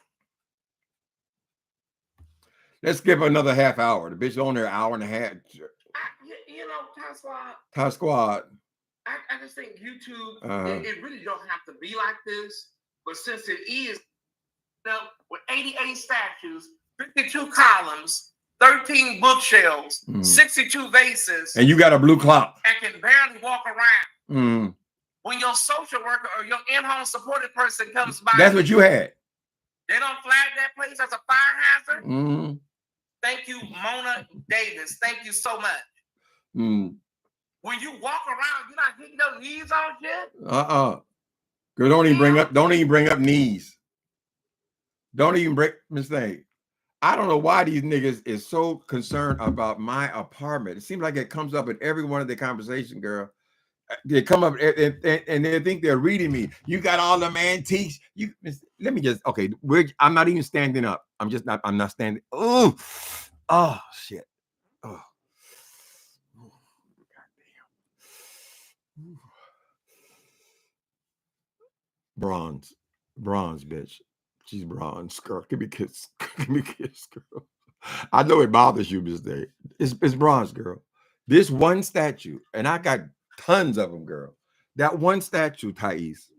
Let's skip another half hour. The bitch on there 1.5 hours. Ty Squad. I just think YouTube, it really don't have to be like this. But since it is, with 88 statues, 52 columns, 13 bookshelves, 62 vases. And you got a blue clock. And can barely walk around. When your social worker or your in-home supported person comes by. That's what you had. They don't flag that place as a fire hazard. Thank you, Mona Davis. Thank you so much. When you walk around, you're not hitting your knees on shit. Girl, don't even bring up knees. Don't even break Miss Thing. I don't know why these niggas is so concerned about my apartment. It seems like it comes up in every one of their conversations, girl. They come up and they think they're reading me. You got all them antiques. Let me just I'm not even standing up. I'm not standing. Oh shit. Oh. Goddamn. Bronze, bitch. She's bronze, girl. Give me a kiss. Give me a kiss, girl. I know it bothers you, Miss Day. It's bronze, girl. This one statue, and I got tons of them, girl. That one statue, Tyesse,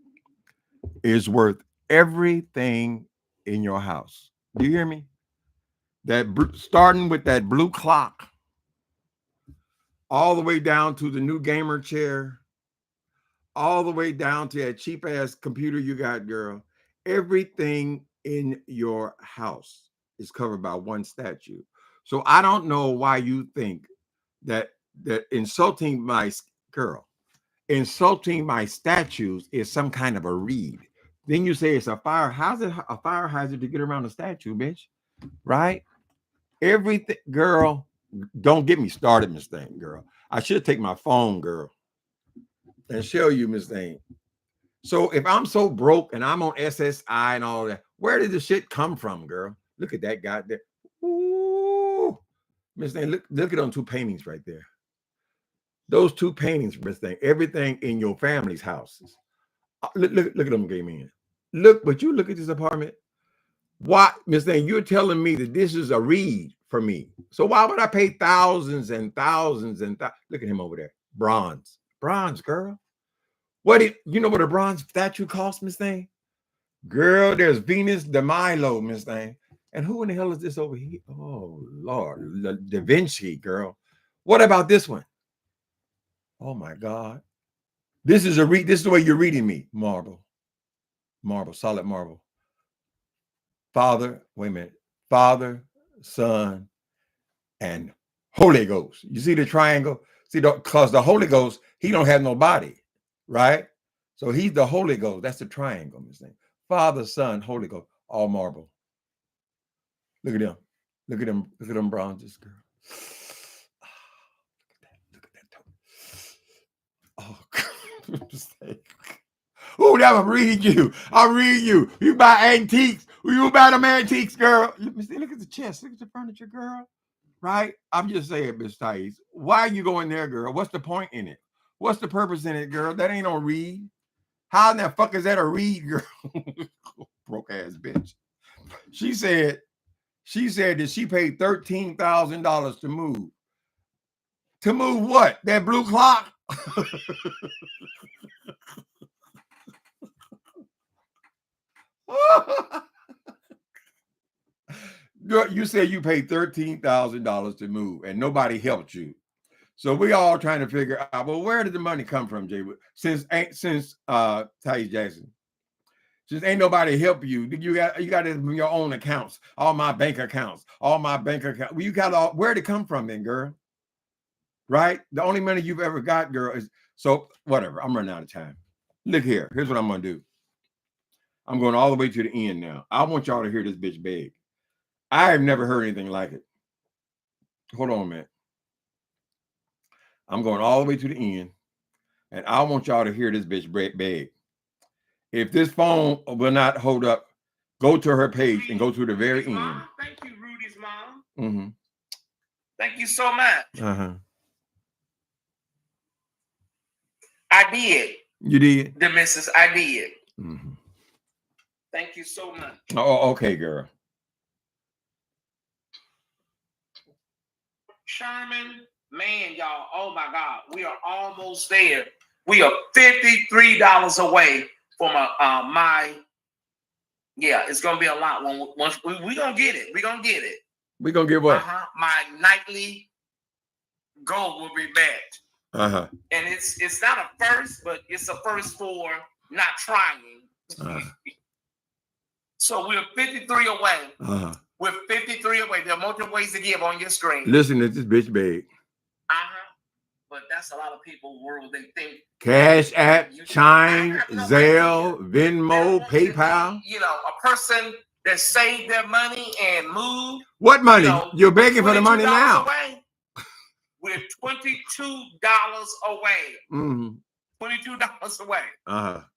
is worth everything in your house. Do you hear me? That starting with that blue clock, all the way down to the new gamer chair, all the way down to that cheap ass computer you got, girl. Everything in your house is covered by one statue. So I don't know why you think that insulting my statues is some kind of a read. Then you say it's a fire. How's it a fire hazard to get around a statue, bitch? Right? Everything, girl. Don't get me started, Miss Thing, girl. I should take my phone, girl, and show you, Miss Thing. So if I'm so broke and I'm on SSI and all that, where did the shit come from, girl? Look at that guy there. Ooh, Miss Thing, look at them 2 paintings right there. Those 2 paintings, Miss Thing. Everything in your family's houses. Look at them game in. But you look at this apartment. Why, Miss Thing, you're telling me that this is a read for me. So why would I pay thousands and thousands and look at him over there. Bronze, girl. You know what a bronze statue costs, Miss Thing? Girl, there's Venus de Milo, Miss Thing. And who in the hell is this over here? Oh, Lord. Da Vinci, girl. What about this one? Oh, my God. This is the way you're reading me. Marble, solid marble. Father, wait a minute. Father, Son, and Holy Ghost. You see the triangle? See, because the Holy Ghost, he don't have no body, right? So he's the Holy Ghost. That's the triangle, Miss Thing. Father, Son, Holy Ghost, all marble. Look at them. Look at them. Look at them bronzes, girl. Look at that. Oh, oh, that I'm reading you. I'm reading you. You buy antiques. You buy them antiques, girl. Look at the chest. Look at the furniture, girl. Right? I'm just saying, Miss Tyesse. Why are you going there, girl? What's the point in it? What's the purpose in it, girl? That ain't no read. How in the fuck is that a read, girl? Broke ass bitch. She said that she paid $13,000 to move. To move what? That blue clock? You said you paid $13,000 to move and nobody helped you. So we all trying to figure out, well, where did the money come from, Jay? Since Tyesse Jackson. Since ain't nobody help you, you got it from your own accounts, all my bank accounts. Well, you got all, where'd it come from then, girl? Right? The only money you've ever got, girl, is so whatever. I'm running out of time. Look here. Here's what I'm gonna do. I'm going all the way to the end now. I want y'all to hear this bitch beg. I have never heard anything like it. Hold on a minute. I'm going all the way to the end, and I want y'all to hear this bitch beg. If this phone will not hold up, go to her page and go to the very end. Mom, thank you, Rudy's mom. Mm-hmm. Thank you so much. Uh-huh. I did. You did? The missus, I did. Mm-hmm. Thank you so much. Oh, okay, girl. Sherman, man, y'all, oh my God, we are almost there. We are $53 away from yeah, it's gonna be a lot. Once we gonna get it. We're gonna get it. We're gonna get what? My nightly goal will be met. And it's not a first, but it's a first for not trying. So we're 53 away. We're 53 away. There are multiple ways to give on your screen. Listen to this bitch beg. But that's a lot of people world. They think Cash App, Chime, Zelle, Venmo, PayPal. You know, a person that saved their money and moved. What money? You know, you're begging for the money now. Away. We're $22 away. Mm-hmm. $22 away.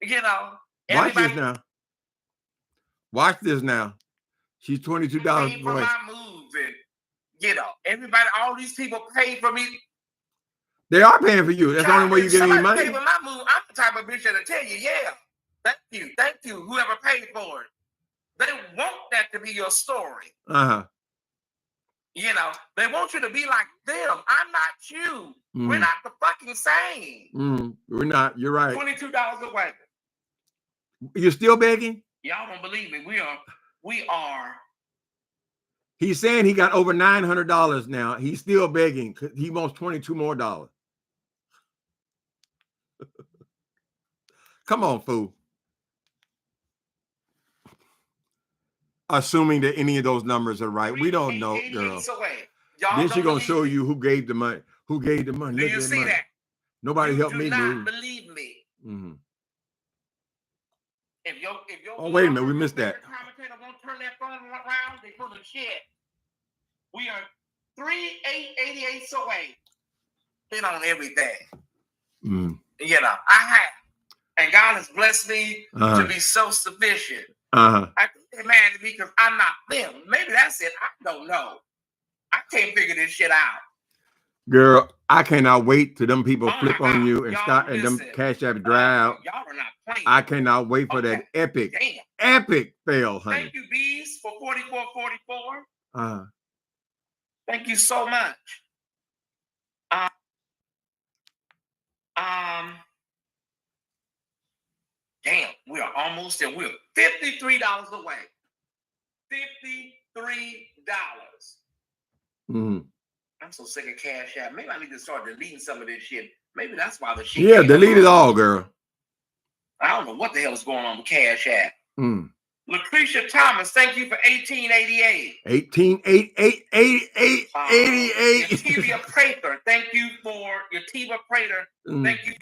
You know. Watch this now. Watch this now. She's $22 away. For my move, and you know, everybody, all these people paid for me. They are paying for you. That's the only way you get any money. Pay for my move. I'm the type of bitch that'll tell you, yeah, thank you, whoever paid for it. They want that to be your story. You know, they want you to be like them. I'm not you. We're not the fucking same. We're not. You're right. $22 away. You're still begging? Y'all don't believe me. We are. He's saying he got over $900 now. He's still begging. He wants $22 more. Come on, fool. Assuming that any of those numbers are right. We don't know, girl. Then she's going to show you who gave the money. Who gave the money. Do you see that? Nobody helped me move. Believe me. If oh, wait a minute. We missed that. Commentator won't turn that phone around. They full of shit. We are 3,888 away. Been on everything. You know, I have. And God has blessed me to be self-sufficient. I think they're mad at me because I'm not them. Maybe that's it. I don't know. I can't figure this shit out. Girl, I cannot wait till them people flip on you and start and them Cash App dry out. Y'all are not playing. I cannot wait for that epic fail, honey. Thank you, Bees, for 4444. Thank you so much. Damn, we are almost there. We're $53 away. $53. I'm so sick of Cash App. Maybe I need to start deleting some of this shit. Maybe that's why the shit. Yeah, delete it all, girl. I don't know what the hell is going on with Cash App. Lucretia Thomas, thank you for 1888. 1888. Yativa Prater, thank you for Yativa Prater. Thank you.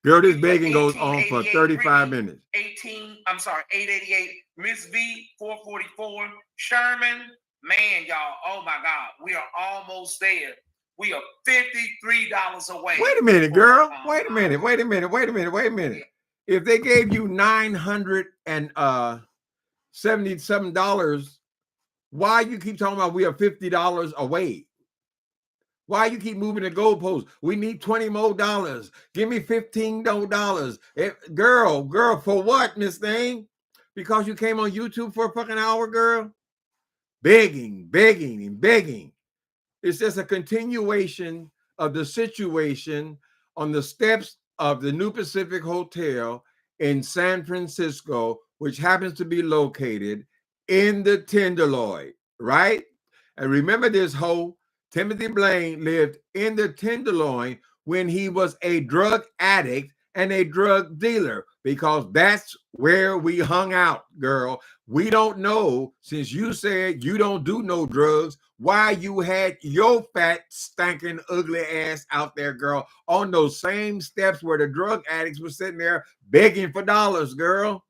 Girl, this begging goes on for 35 minutes. 888, Miss V, 444, Sherman. Man, y'all, oh my God, we are almost there. We are $53 away. Wait a minute, girl. Wait a minute. If they gave you $977, why you keep talking about we are $50 away? Why you keep moving the goalposts? We need $20 more. Give me $15 more. Girl, for what, Miss Thing? Because you came on YouTube for a fucking hour, girl? Begging. It's just a continuation of the situation on the steps of the New Pacific Hotel in San Francisco, which happens to be located in the Tenderloin, right? And remember this hoe, Timothy Blaine, lived in the Tenderloin when he was a drug addict and a drug dealer, because that's where we hung out, girl. We don't know, since you said you don't do no drugs, why you had your fat, stinking, ugly ass out there, girl, on those same steps where the drug addicts were sitting there begging for dollars, girl.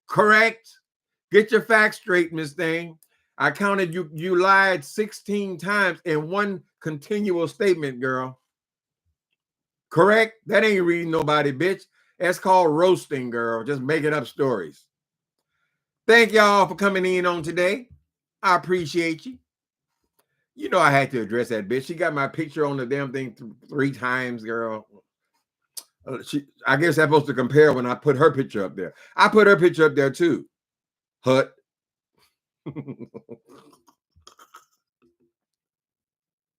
Correct? Get your facts straight, Miss Thing. I counted you lied 16 times in one continual statement, girl. Correct? That ain't reading nobody, bitch. That's called roasting, girl. Just making up stories. Thank y'all for coming in on today. I appreciate you. You know I had to address that bitch. She got my picture on the damn thing 3 times, girl. I guess I'm supposed to compare when I put her picture up there. I put her picture up there too. Hut.